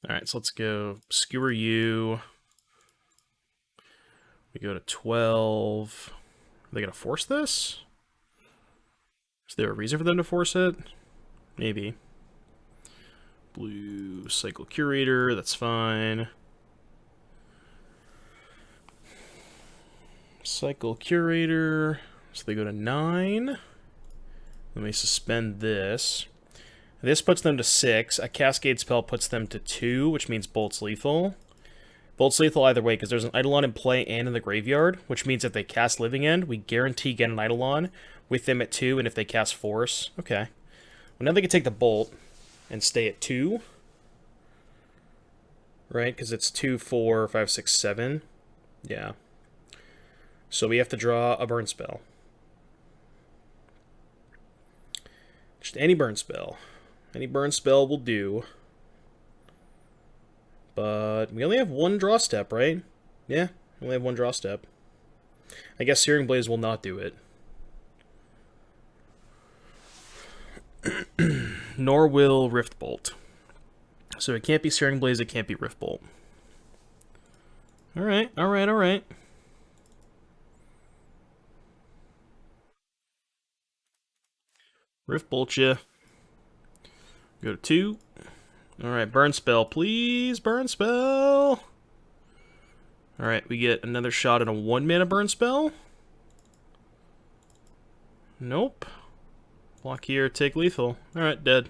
Speaker 1: Alright, so let's go Skewer you. We go to 12. Are they going to force this? Is there a reason for them to force it? Maybe. Blue Cycle Curator, that's fine. Cycle Curator. So they go to 9. Let me suspend this. This puts them to 6. A Cascade spell puts them to 2, which means Bolt's lethal. Volt's lethal either way, because there's an Eidolon in play and in the graveyard, which means if they cast Living End, we guarantee get an Eidolon with them at 2, and if they cast Force, okay. Well, now they can take the Bolt and stay at 2. Right, because it's 2, 4, 5, 6, 7. Yeah. So we have to draw a burn spell. Just any burn spell. Any burn spell will do. But we only have one draw step, right? Yeah, we only have one draw step. I guess Searing Blaze will not do it. Nor will Rift Bolt. So it can't be Searing Blaze, it can't be Rift Bolt. Alright, alright, alright. Rift Bolt ya. Go to 2. Alright, burn spell, please. Burn spell. Alright, we get another shot at a 1-mana burn spell. Nope. Block here, take lethal. Alright, dead.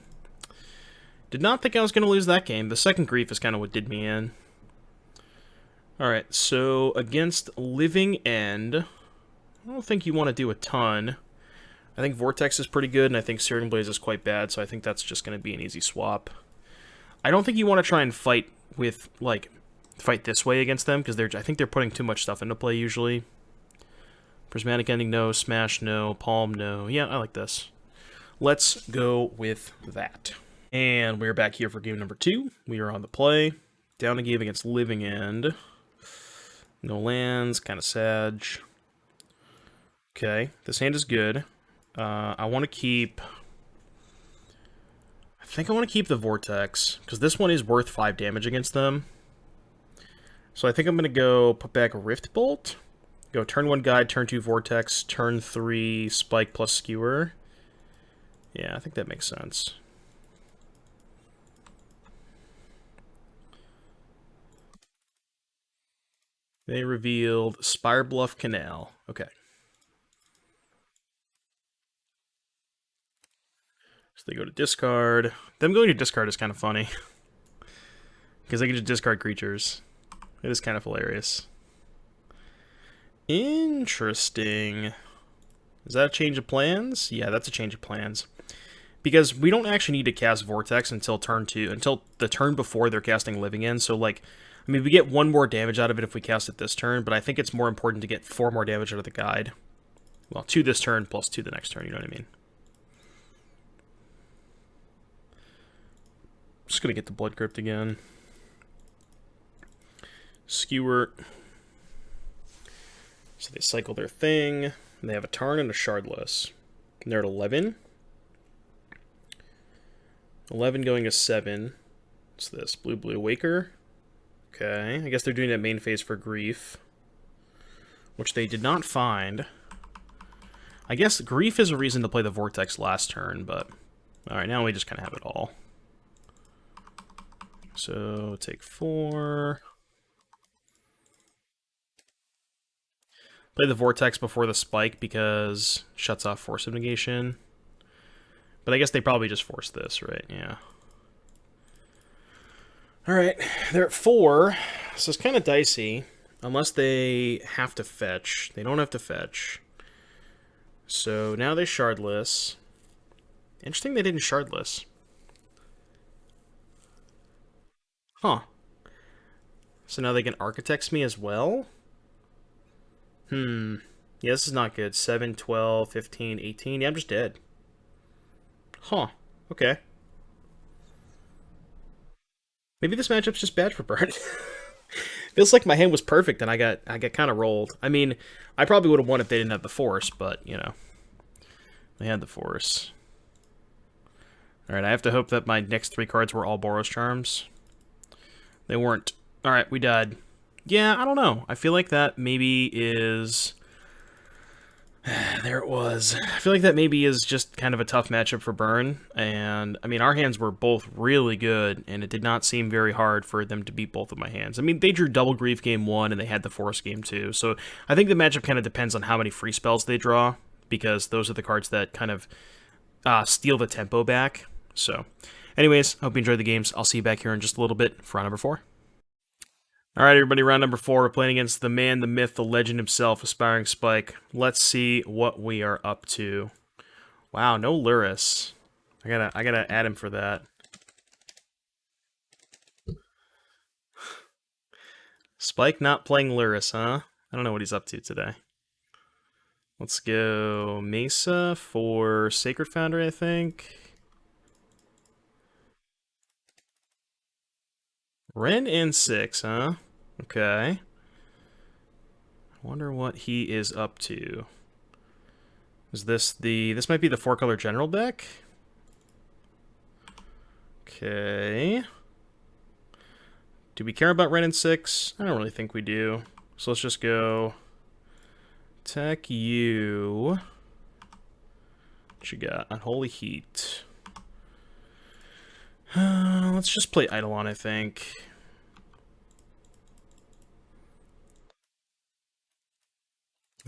Speaker 1: Did not think I was going to lose that game. The second grief is kind of what did me in. Alright, so against Living End, I don't think you want to do a ton. I think Vortex is pretty good, and I think Searing Blaze is quite bad, so I think that's just going to be an easy swap. I don't think you want to try and fight with, like, fight this way against them, because I think they're putting too much stuff into play, usually. Prismatic Ending, no. Smash, no. Palm, no. Yeah, I like this. Let's go with that. And we're back here for game number 2. We are on the play. Down a game against Living End. No lands, kind of sad. Okay, this hand is good. I want to keep... I think I want to keep the Vortex, because this one is worth 5 damage against them. So I think I'm going to go put back Rift Bolt. Go turn 1 Guide, turn 2 Vortex, turn 3 Spike plus Skewer. Yeah, I think that makes sense. They revealed Spire Bluff Canal. Okay. So they go to discard. Them going to discard is kind of funny. Because they can just discard creatures. It is kind of hilarious. Interesting. Is that a change of plans? Yeah, that's a change of plans. Because we don't actually need to cast Vortex until turn 2, until the turn before they're casting Living End. So, like, I mean, we get 1 more damage out of it if we cast it this turn, but I think it's more important to get 4 more damage out of the guide. Well, 2 this turn plus 2 the next turn, you know what I mean? Just gonna get the Blood Crypt again. Skewer. So they cycle their thing. And they have a Tarn and a Shardless. And they're at 11. 11 going to 7. What's this? Blue Waker. Okay, I guess they're doing that main phase for Grief. Which they did not find. I guess Grief is a reason to play the Vortex last turn, but... Alright, now we just kind of have it all. So, take 4. Play the Vortex before the Spike because shuts off Force of Negation. But I guess they probably just forced this, right? Yeah. Alright, they're at 4. So it's kind of dicey. Unless they have to fetch. They don't have to fetch. So now they Shardless. Interesting they didn't Shardless. Huh. So now they can Architects me as well? Yeah, this is not good. 7, 12, 15, 18. Yeah, I'm just dead. Huh. Okay. Maybe this matchup's just bad for Burn. Feels like my hand was perfect and I got kind of rolled. I mean, I probably would have won if they didn't have the Force, but, you know. They had the Force. Alright, I have to hope that my next 3 cards were all Boros Charms. They weren't. Alright, we died. Yeah, I don't know. I feel like that maybe is... There it was. I feel like that maybe is just kind of a tough matchup for Burn. And, I mean, our hands were both really good, and it did not seem very hard for them to beat both of my hands. I mean, they drew Double Grief game 1, and they had the Force game 2. So I think the matchup kind of depends on how many free spells they draw, because those are the cards that kind of steal the tempo back. So, anyways, hope you enjoyed the games. I'll see you back here in just a little bit for round number 4. Alright, everybody, round number 4. We're playing against the man, the myth, the legend himself, Aspiring Spike. Let's see what we are up to. Wow, no Luris. I gotta add him for that. Spike not playing Luris, huh? I don't know what he's up to today. Let's go Mesa for Sacred Foundry, I think. Ren in 6, huh? Okay. I wonder what he is up to. Is this the... This might be the 4-color general deck? Okay. Do we care about Ren in 6? I don't really think we do. So let's just go... Attack you. What you got? Unholy Heat. Let's just play Eidolon, I think.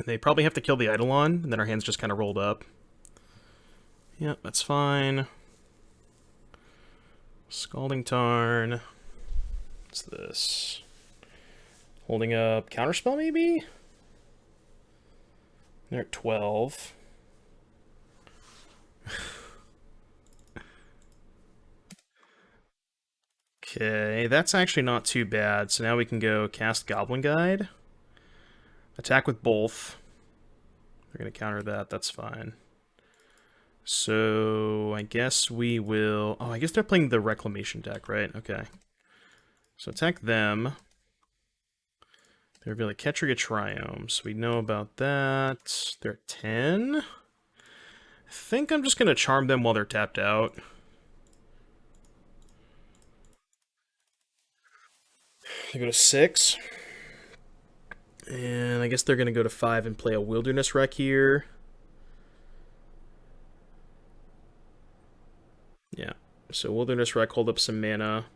Speaker 1: They probably have to kill the Eidolon, and then our hands just kind of rolled up. Yep, that's fine. Scalding Tarn. What's this? Holding up Counterspell, maybe? They're at 12. Okay, that's actually not too bad. So now we can go cast Goblin Guide. Attack with both. They're going to counter that. That's fine. So I guess we will... Oh, I guess they're playing the Reclamation deck, right? Okay. So attack them. They're really Ketria Triomes. We know about that. They're 10. I think I'm just going to charm them while they're tapped out. They go to 6. And I guess they're going to go to 5 and play a Wilderness Wreck here. Yeah. So Wilderness Wreck, hold up some mana.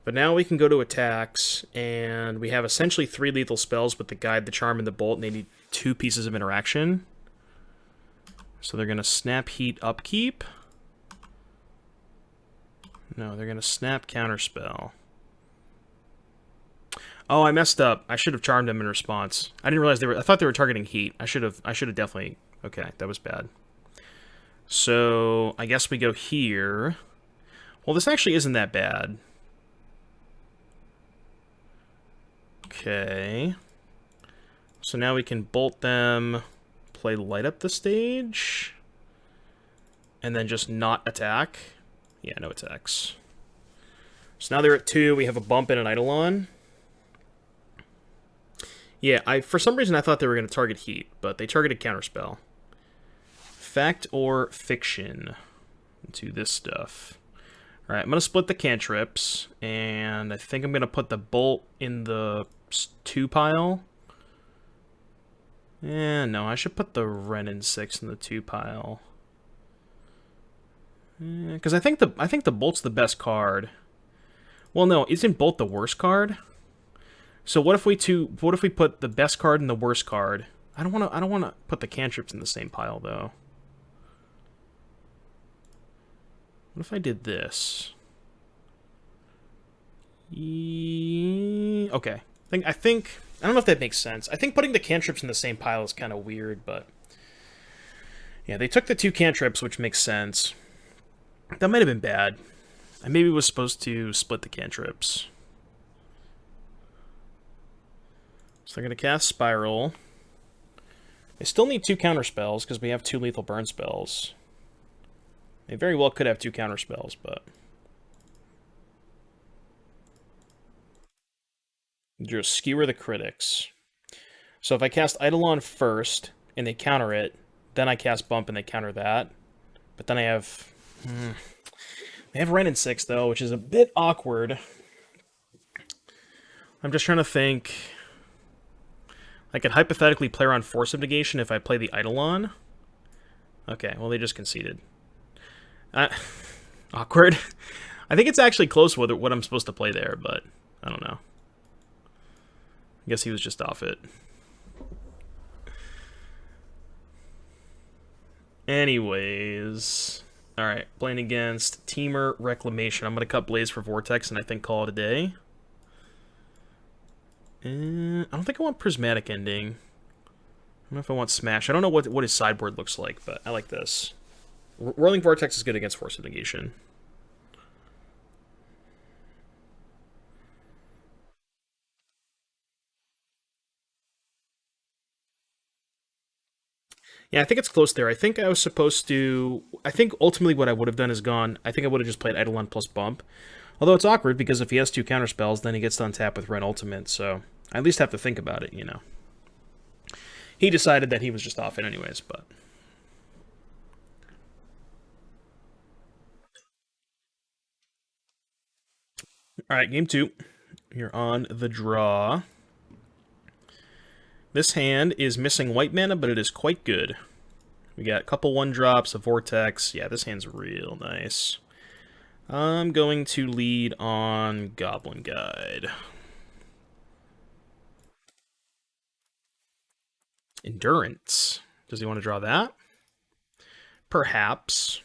Speaker 1: But now we can go to attacks, and we have essentially 3 lethal spells with the Guide, the Charm, and the Bolt, and they need 2 pieces of interaction. So they're going to Snap Heat Upkeep. No, they're going to Snap Counterspell. Oh, I messed up. I should have charmed them in response. I didn't realize they were... I thought they were targeting Heat. I should have definitely... Okay, that was bad. So, I guess we go here. Well, this actually isn't that bad. Okay. So now we can bolt them, play Light Up the Stage, and then just not attack. Yeah, no attacks. So now they're at 2. We have a bump and an Eidolon. Yeah, for some reason I thought they were going to target Heat, but they targeted Counterspell. Fact or fiction into this stuff. Alright, I'm going to split the cantrips, and I think I'm going to put the bolt in the 2 pile. No, I should put the Ren in 6 in the 2 pile. Because I think the bolt's the best card. Well, no, isn't bolt the worst card? So what if we put the best card and the worst card? I don't want to put the cantrips in the same pile though. What if I did this? Okay. I don't know if that makes sense. I think putting the cantrips in the same pile is kind of weird, but yeah, they took the 2 cantrips, which makes sense. That might have been bad. I maybe was supposed to split the cantrips. So they're going to cast Spiral. They still need 2 counter spells because we have 2 lethal burn spells. They very well could have 2 counter spells, but... Just skewer the critics. So if I cast Eidolon first, and they counter it, then I cast Bump and they counter that. But then I have... They have Ren in 6, though, which is a bit awkward. I'm just trying to think... I could hypothetically play around Force of Negation if I play the Eidolon. Okay, well, they just conceded. Awkward. I think it's actually close with what I'm supposed to play there, but I don't know. I guess he was just off it. Anyways. Alright, playing against Teamer Reclamation. I'm going to cut Blaze for Vortex and I think call it a day. I don't think I want Prismatic Ending. I don't know if I want Smash. I don't know what his sideboard looks like, but I like this. Whirling Vortex is good against Force of Negation. Yeah, I think it's close there. I think I was supposed to... I think ultimately what I would have done is gone... I think I would have just played Eidolon plus Bump. Although it's awkward, because if he has 2 counterspells, then he gets to untap with Ren Ultimate, so I at least have to think about it, you know. He decided that he was just off it anyways, but... Alright, game 2. You're on the draw. This hand is missing white mana, but it is quite good. We got a couple 1-drops, a Vortex. Yeah, this hand's real nice. I'm going to lead on Goblin Guide. Endurance. Does he want to draw that? Perhaps.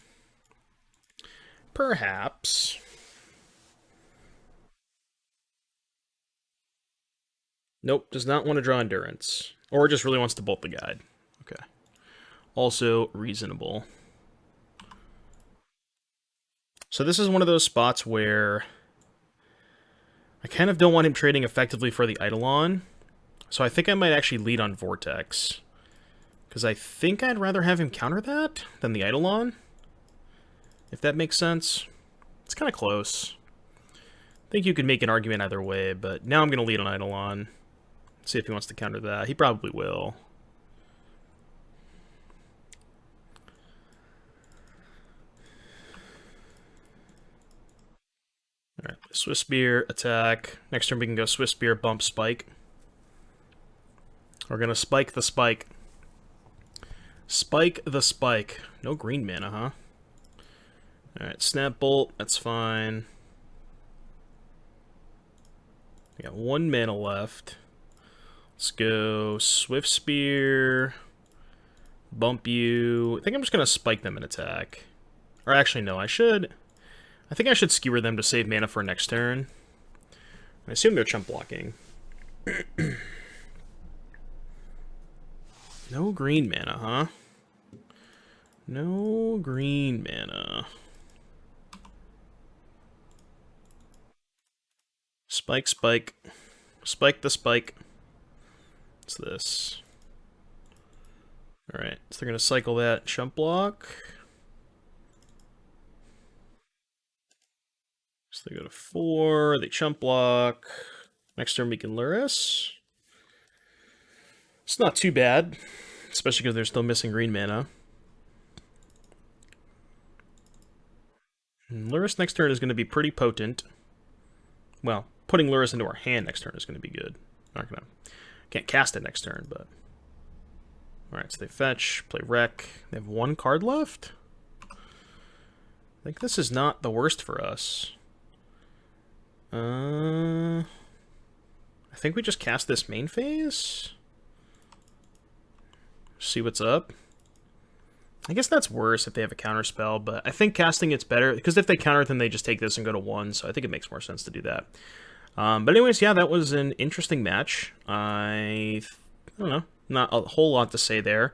Speaker 1: Perhaps. Nope, does not want to draw Endurance. Or just really wants to bolt the guide. Okay. Also reasonable. So this is one of those spots where I kind of don't want him trading effectively for the Eidolon. So I think I might actually lead on Vortex. Because I think I'd rather have him counter that than the Eidolon. If that makes sense. It's kind of close. I think you could make an argument either way, but now I'm going to lead on Eidolon. See if he wants to counter that. He probably will. Alright, Swift Spear, attack. Next turn we can go Swift Spear, bump, spike. We're going to spike the spike. Spike the spike. No green mana, huh? Alright, Snap Bolt, that's fine. We got 1 mana left. Let's go Swift Spear, bump you. I think I'm just going to spike them and attack. Or actually, no, I think I should skewer them to save mana for next turn. I assume they're chump blocking. No green mana, huh? No green mana. Spike, spike. Spike the spike. What's this? Alright, so they're going to cycle that chump block. So they go to 4, they chump block. Next turn we can Luris. It's not too bad, especially because they're still missing green mana. And Luris next turn is going to be pretty potent. Well, putting Luris into our hand next turn is going to be good. Can't cast it next turn, but... Alright, so they fetch, play Wreck. They have 1 card left? I think this is not the worst for us. I think we just cast this main phase? See what's up? I guess that's worse if they have a counter spell, but I think casting it's better, because if they counter it, then they just take this and go to 1, so I think it makes more sense to do that. But anyways, yeah, that was an interesting match. I don't know, not a whole lot to say there.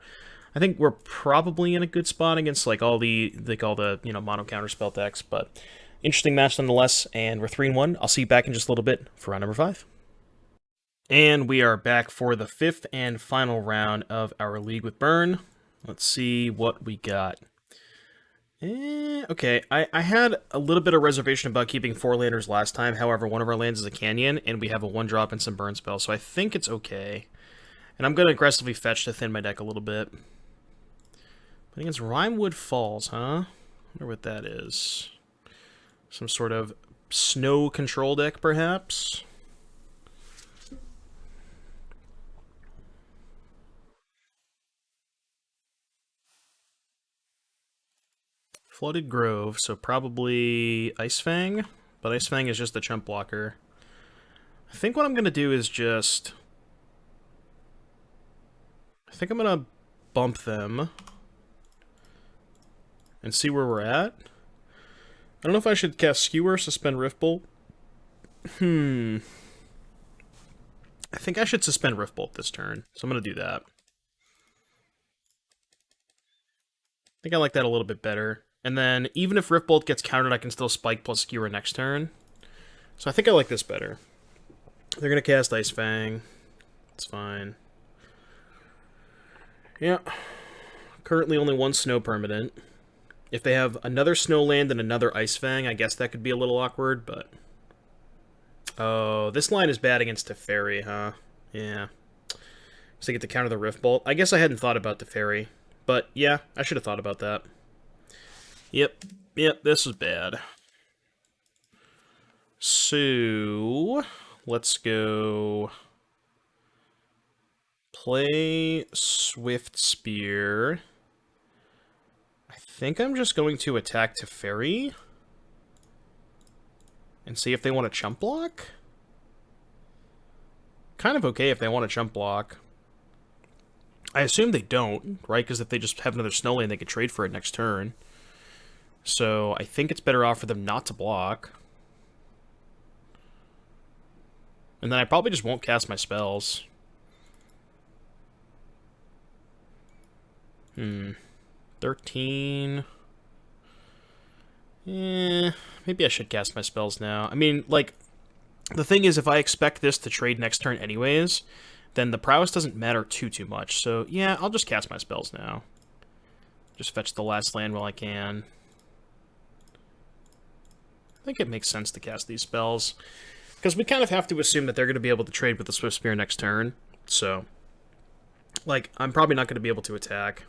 Speaker 1: I think we're probably in a good spot against all the mono counter spell decks, but interesting match nonetheless, and we're 3-1. I'll see you back in just a little bit for round number 5. And we are back for the 5th and final round of our League with Burn. Let's see what we got. Okay, I had a little bit of reservation about keeping 4 landers last time. However, one of our lands is a canyon, and we have a 1-drop and some burn spells, so I think it's okay. And I'm going to aggressively fetch to thin my deck a little bit. But against Rimewood Falls, huh? I wonder what that is. Some sort of snow control deck, perhaps? Flooded Grove, so probably Ice Fang, but Ice Fang is just a chump blocker. I think what I'm going to do is just... I think I'm going to bump them and see where we're at. I don't know if I should cast Skewer, suspend Riftbolt. I I think I should suspend Riftbolt this turn, so I'm going to do that. I think I like that a little bit better. And then, even if Riftbolt gets countered, I can still Spike plus Skewer next turn. So I think I like this better. They're going to cast Ice Fang. It's fine. Yeah. Currently only one Snow permanent. If they have another Snow land and another Ice Fang, I guess that could be a little awkward, but... Oh, this line is bad against Teferi, huh? Yeah. So they get to counter the Riftbolt. I guess I hadn't thought about Teferi. But, yeah, I should have thought about that. Yep, this is bad. So, let's go... Play Swift Spear. I think I'm just going to attack Teferi. And see if they want to chump block? Kind of okay if they want to chump block. I assume they don't, right? Because if they just have another snow lane, they could trade for it next turn. So I think it's better off for them not to block. And then I probably just won't cast my spells. 13... maybe I should cast my spells now. I mean, like, the thing is, if I expect this to trade next turn anyways, then the prowess doesn't matter too much. So, yeah, I'll just cast my spells now. Just fetch the last land while I can. I think it makes sense to cast these spells. Because we kind of have to assume that they're going to be able to trade with the Swift Spear next turn. So, like, I'm probably not going to be able to attack.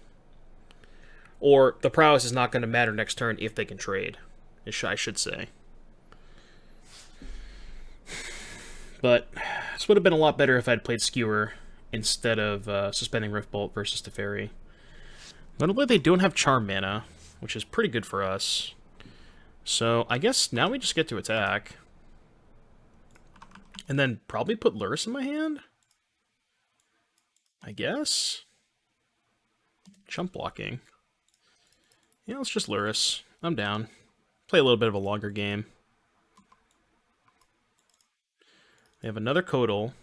Speaker 1: Or the prowess is not going to matter next turn if they can trade, I should say. But this would have been a lot better if I'd played Skewer instead of suspending Riftbolt versus Teferi. Notably, they don't have Charm mana, which is pretty good for us. So I guess now we just get to attack. And then probably put Lurrus in my hand? I guess? Chump blocking. Yeah, let's just Lurrus. I'm down. Play a little bit of a longer game. They have another Codal.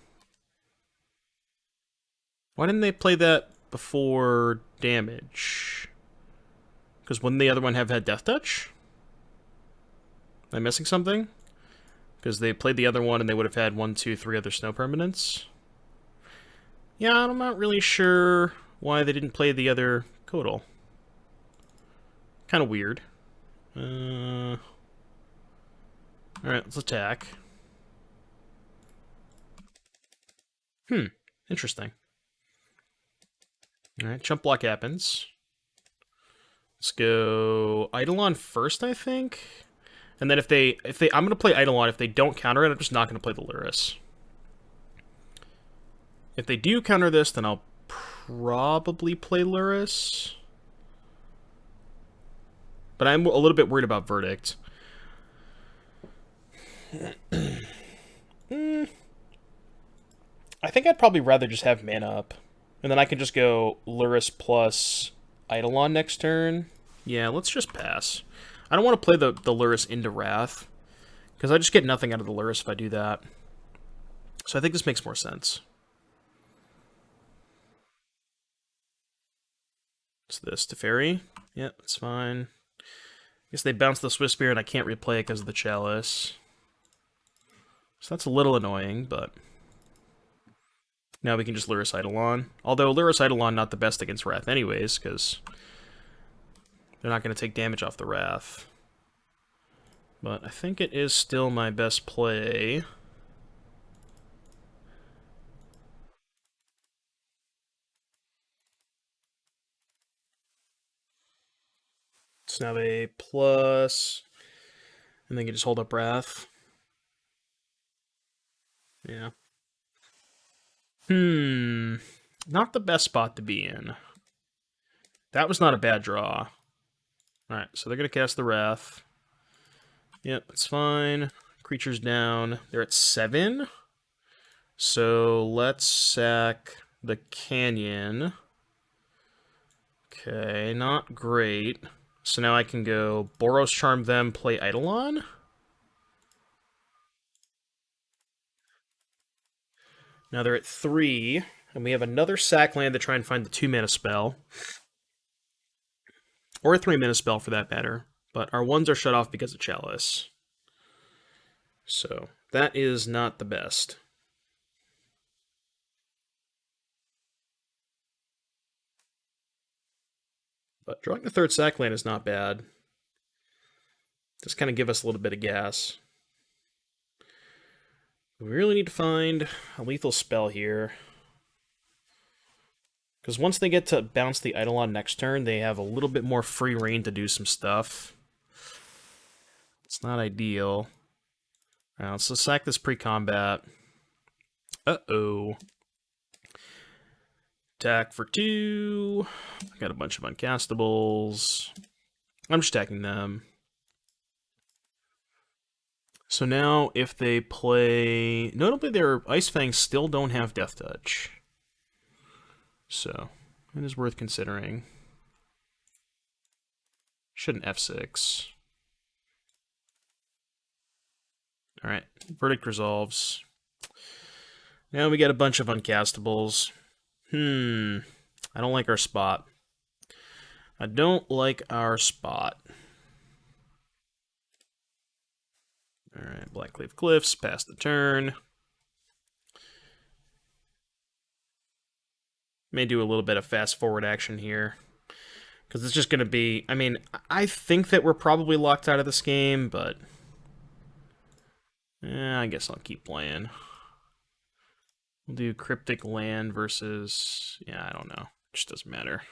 Speaker 1: Why didn't they play that before damage? Because wouldn't the other one have had Death Touch? Am I missing something? Because they played the other one and they would have had 1, 2, 3 other snow permanents. Yeah, I'm not really sure why they didn't play the other Codal. Kind of weird. Alright, let's attack. Interesting. Alright, chump block happens. Let's go Eidolon first, I think. And then if they I'm gonna play Eidolon. If they don't counter it, I'm just not gonna play the Lurrus. If they do counter this, then I'll probably play Lurrus. But I'm a little bit worried about Verdict. I think I'd probably rather just have mana up. And then I can just go Lurrus plus Eidolon next turn. Yeah, let's just pass. I don't want to play the Lurrus into Wrath, because I just get nothing out of the Lurrus if I do that. So I think this makes more sense. What's this? Teferi? Yep, it's fine. I guess they bounce the Swift Spear and I can't replay it because of the Chalice. So that's a little annoying, but... Now we can just Lurrus Eidolon. Although Lurrus Eidolon not the best against Wrath anyways, because they're not going to take damage off the Wrath. But I think it is still my best play. So now a plus, and then you just hold up Wrath. Yeah. Not the best spot to be in. That was not a bad draw. Alright, so they're going to cast the Wrath. Yep, it's fine. Creature's down. They're at 7. So let's sack the Canyon. Okay, not great. So now I can go Boros Charm them, play Eidolon. Now they're at 3, and we have another sack land to try and find the 2-mana spell. Or a 3-mana spell for that matter. But our 1s are shut off because of Chalice. So, that is not the best. But drawing the 3rd sack land is not bad. Just kind of give us a little bit of gas. We really need to find a lethal spell here. Because once they get to bounce the Eidolon next turn, they have a little bit more free reign to do some stuff. It's not ideal. Alright, let's sack this pre-combat. Uh-oh. Attack for 2. Got a bunch of uncastables. I'm just attacking them. So now, if they play... Notably, their Ice Fangs still don't have Death Touch. So, it is worth considering. Shouldn't F6. Alright, verdict resolves. Now we get a bunch of uncastables. I don't like our spot. I don't like our spot. Alright, Blackcleave Cliffs, pass the turn. May do a little bit of fast forward action here. Because it's just going to be... I mean, I think that we're probably locked out of this game, but... I guess I'll keep playing. We'll do Cryptic Land versus... Yeah, I don't know. It just doesn't matter.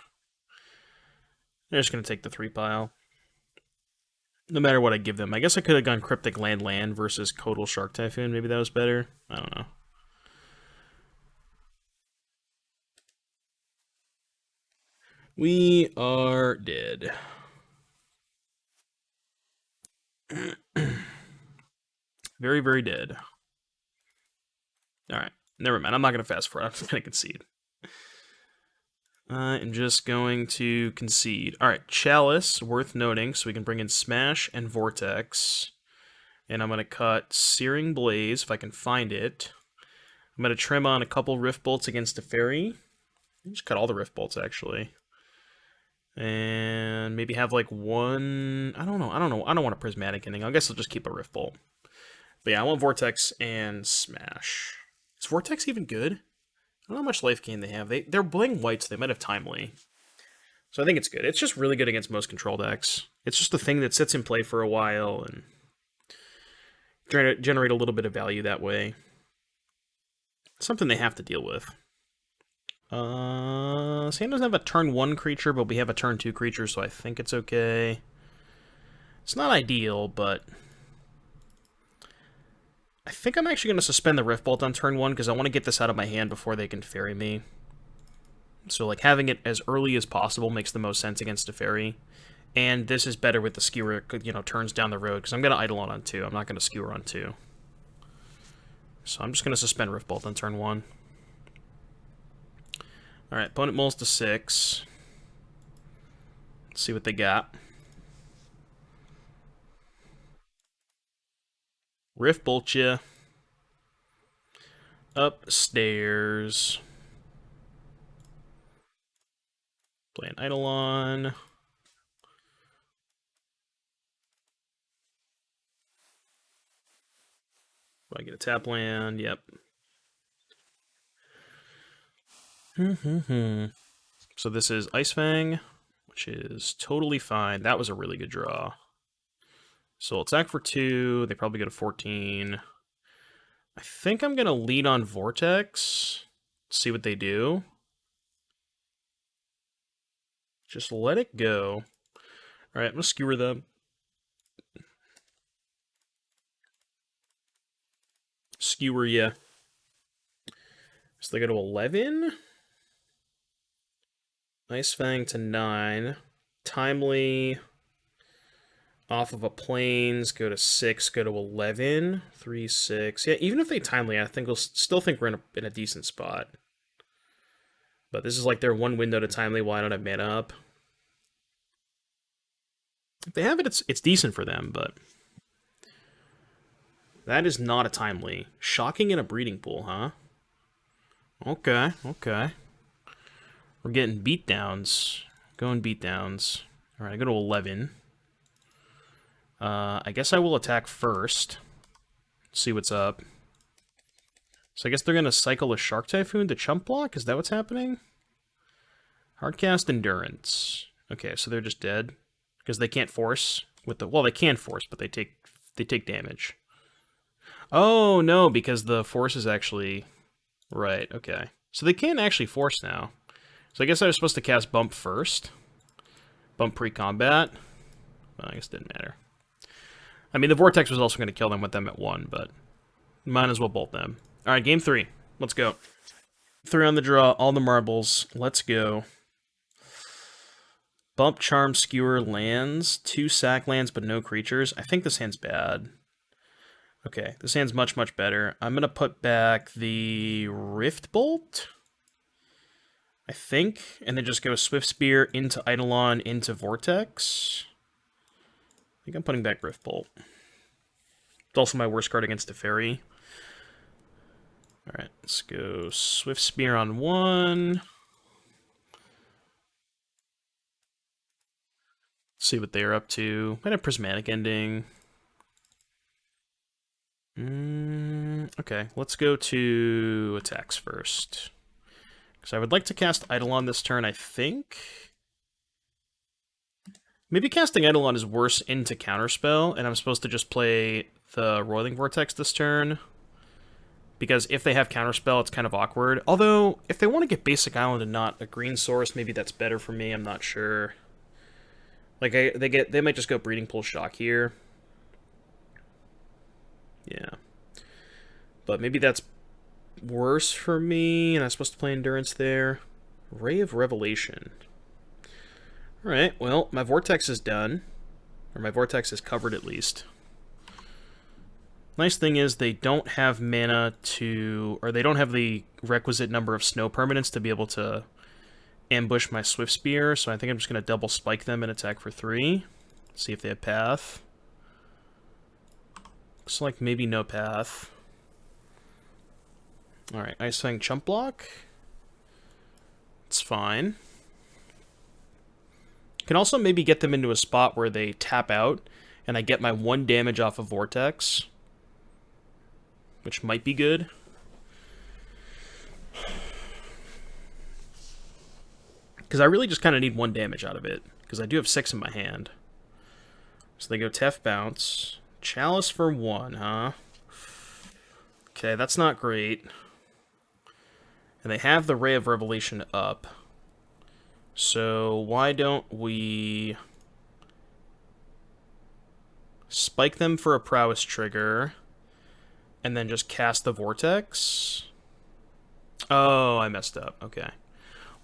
Speaker 1: They're just going to take the 3 pile. No matter what I give them. I guess I could have gone Cryptic Land versus Kotal Shark Typhoon. Maybe that was better. I don't know. We are dead. Very, very dead. Alright, never mind. I'm not going to fast forward. I'm just going to concede. I am just going to concede. Alright, Chalice, worth noting, so we can bring in Smash and Vortex. And I'm going to cut Searing Blaze, if I can find it. I'm going to trim on a couple Rift Bolts against a Fairy. Just cut all the Rift Bolts, actually. And maybe have like one... I don't know. I don't want a Prismatic Ending. I guess I'll just keep a Rift Bolt. But yeah, I want Vortex and Smash. Is Vortex even good? I don't know how much life gain they have. They're playing white, so they might have Timely. So I think it's good. It's just really good against most control decks. It's just a thing that sits in play for a while and generate a little bit of value that way. Something they have to deal with. Sam doesn't have a turn 1 creature, but we have a turn 2 creature, so I think it's okay. It's not ideal, but... I think I'm actually going to suspend the Rift Bolt on turn 1, because I want to get this out of my hand before they can Fairy me. So, like, having it as early as possible makes the most sense against a Fairy. And this is better with the Skewer, you know, turns down the road, because I'm going to Eidolon on 2. I'm not going to Skewer on 2. So I'm just going to suspend Rift Bolt on turn 1. Alright, opponent mulls to 6. Let's see what they got. Rift Bolt ya. Upstairs. Play an Eidolon. Do I get a tap land? Yep. So this is Ice Fang, which is totally fine. That was a really good draw. So I'll attack for 2. They probably go to 14. I think I'm going to lead on Vortex. See what they do. Just let it go. Alright, I'm going to skewer them. Skewer ya. So they go to 11. Ice Fang to 9. Timely off of a Plains, go to 6, go to 11. 3, 6. Yeah, even if they Timely, I think we'll still think we're in a decent spot. But this is like their one window to Timely while I don't have mana up. If they have it, it's decent for them, but... That is not a Timely. Shocking in a Breeding Pool, huh? Okay, okay. We're getting beatdowns. Going beatdowns. Alright, I go to 11. I guess I will attack first. See what's up. So I guess they're going to cycle a Shark Typhoon to chump block? Is that what's happening? Hardcast Endurance. Okay, so they're just dead. Because they can't force with the... Well, they can force, but they take damage. Oh, no, because the force is actually... Right, okay. So they can actually force now. So I guess I was supposed to cast Bump first. Bump pre-combat. Well, I guess it didn't matter. I mean, the Vortex was also going to kill them with them at 1, but might as well bolt them. Alright, game 3. Let's go. 3 on the draw, all the marbles. Let's go. Bump, Charm, Skewer lands. 2 sack lands, but no creatures. I think this hand's bad. Okay, this hand's much, much better. I'm going to put back the Rift Bolt, I think, and then just go Swift Spear into Eidolon into Vortex. I think I'm putting back Rift Bolt. It's also my worst card against a fairy. Alright, let's go Swift Spear on 1. See what they're up to. Might have Prismatic Ending. Okay, let's go to attacks first. Because I would like to cast Eidolon this turn, I think. Maybe casting Eidolon is worse into Counterspell, and I'm supposed to just play the Roiling Vortex this turn. Because if they have Counterspell, it's kind of awkward. Although, if they want to get Basic Island and not a green source, maybe that's better for me, I'm not sure. Like, they might just go Breeding Pool Shock here. Yeah. But maybe that's worse for me, and I'm supposed to play Endurance there. Ray of Revelation. Alright, well, my Vortex is done. Or my Vortex is covered, at least. Nice thing is, they don't have mana to... Or they don't have the requisite number of snow permanents to be able to ambush my Swift Spear, so I think I'm just going to double spike them and attack for 3. See if they have Path. Looks like maybe no Path. Alright, Ice Fang Chump Block. It's fine. Can also maybe get them into a spot where they tap out, and I get my 1 damage off of Vortex. Which might be good. Because I really just kind of need 1 damage out of it. Because I do have 6 in my hand. So they go Tef Bounce. Chalice for 1, huh? Okay, that's not great. And they have the Ray of Revelation up. So why don't we spike them for a Prowess trigger, and then just cast the Vortex? Oh, I messed up. Okay.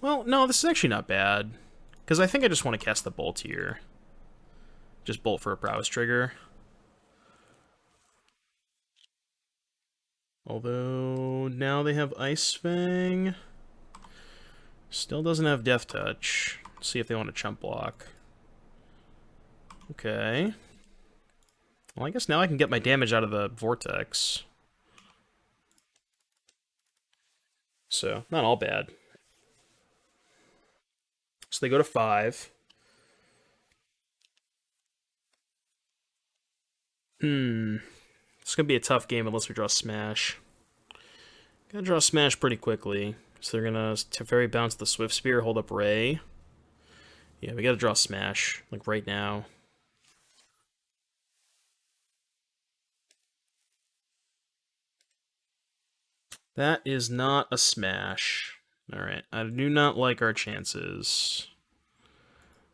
Speaker 1: Well, no, this is actually not bad. Because I think I just want to cast the Bolt here. Just Bolt for a Prowess trigger. Although, now they have Ice Fang. Still doesn't have Death Touch. Let's see if they want to chump block. Okay. Well, I guess now I can get my damage out of the Vortex. So, not all bad. So they go to 5. It's going to be a tough game unless we draw Smash. Gotta draw Smash pretty quickly. So they're going to Teferi bounce the Swift Spear, hold up Ray. Yeah, we gotta draw Smash, like right now. That is not a Smash. Alright, I do not like our chances.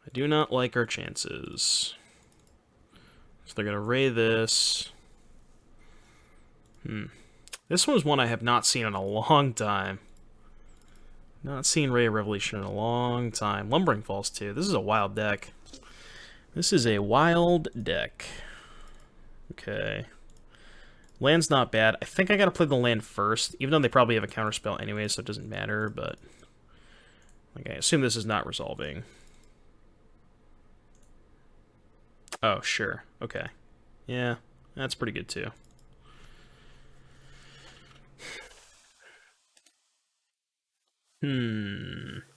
Speaker 1: I do not like our chances. So they're gonna Ray this. This one is one I have not seen in a long time. Not seen Ray of Revelation in a long time. Lumbering Falls too. This is a wild deck. This is a wild deck. Okay. Land's not bad. I think I gotta play the land first, even though they probably have a counterspell anyway, so it doesn't matter, but... like, I assume this is not resolving. Oh, sure. Okay. Yeah, that's pretty good too. Tef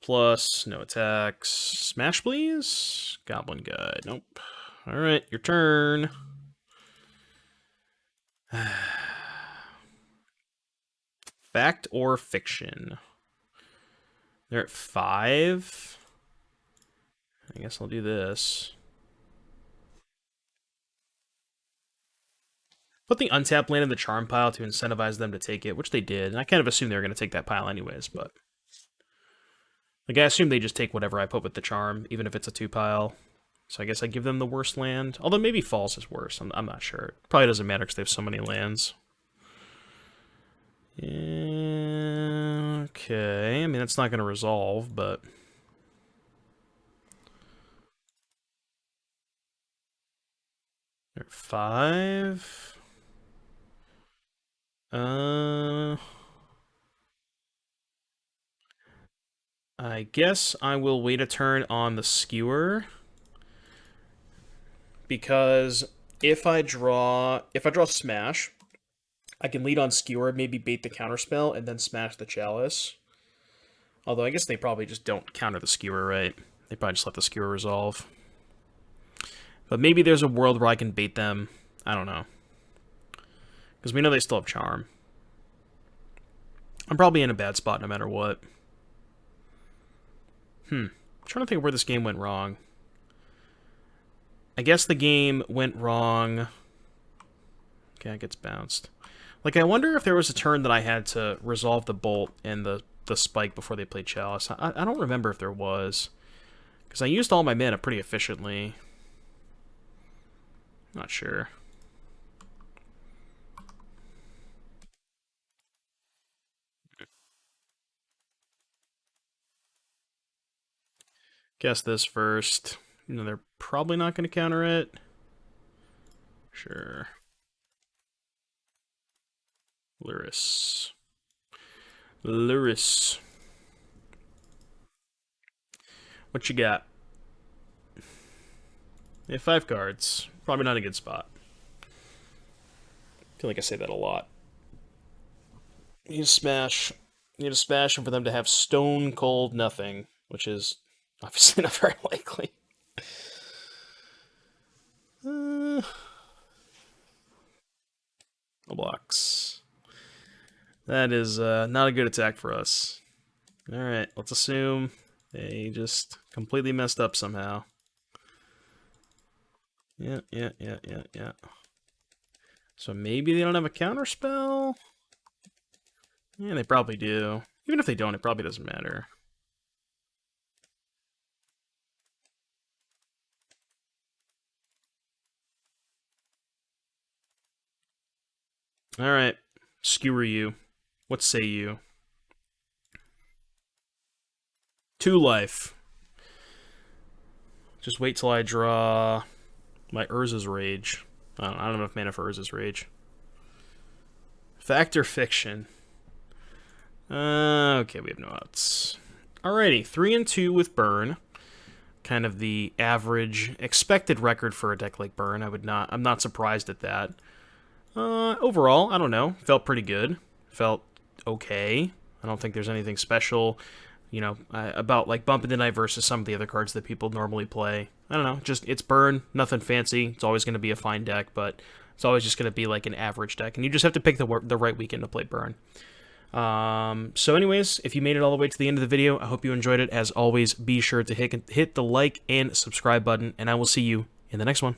Speaker 1: plus, no attacks. Smash, please? Goblin Guide, nope. Alright, your turn. Fact or fiction? They're at 5. I guess I'll do this. Put the untapped land in the charm pile to incentivize them to take it, which they did. And I kind of assumed they were going to take that pile anyways, but... Like, I assume they just take whatever I put with the charm, even if it's a 2-pile. So I guess I give them the worst land. Although maybe Falls is worse. I'm not sure. It probably doesn't matter because they have so many lands. Yeah, okay. I mean, that's not going to resolve, but... They're 5. I guess I will wait a turn on the Skewer. Because if I draw Smash, I can lead on Skewer, maybe bait the counterspell, and then smash the Chalice. Although I guess they probably just don't counter the Skewer, right? They probably just let the Skewer resolve. But maybe there's a world where I can bait them. I don't know. Because we know they still have Charm. I'm probably in a bad spot no matter what. I'm trying to think of where this game went wrong. I guess the game went wrong. Okay, it gets bounced. Like, I wonder if there was a turn that I had to resolve the Bolt and the Spike before they played Chalice. I don't remember if there was. Because I used all my mana pretty efficiently. Not sure. Guess this first. You know, they're probably not going to counter it. Sure. Luris. What you got? You have 5 cards. Probably not a good spot. I feel like I say that a lot. You need to smash. You need to smash them for them to have stone cold nothing, which is obviously not very likely. Blocks. That is not a good attack for us. Alright, let's assume they just completely messed up somehow. Yeah. So maybe they don't have a counterspell? Yeah, they probably do. Even if they don't, it probably doesn't matter. Alright. Skewer you. What say you? 2 life. Just wait till I draw my Urza's Rage. I don't have enough mana for Urza's Rage. Fact or fiction? Okay, we have no outs. Alrighty, 3 and 2 with Burn. Kind of the average expected record for a deck like Burn. I'm not surprised at that. Overall, I don't know. Felt pretty good. Felt okay. I don't think there's anything special, you know, about like Bump into Night versus some of the other cards that people normally play. I don't know. Just, it's Burn. Nothing fancy. It's always going to be a fine deck, but it's always just going to be like an average deck. And you just have to pick the right weekend to play Burn. So anyways, if you made it all the way to the end of the video, I hope you enjoyed it. As always, be sure to hit the like and subscribe button, and I will see you in the next one.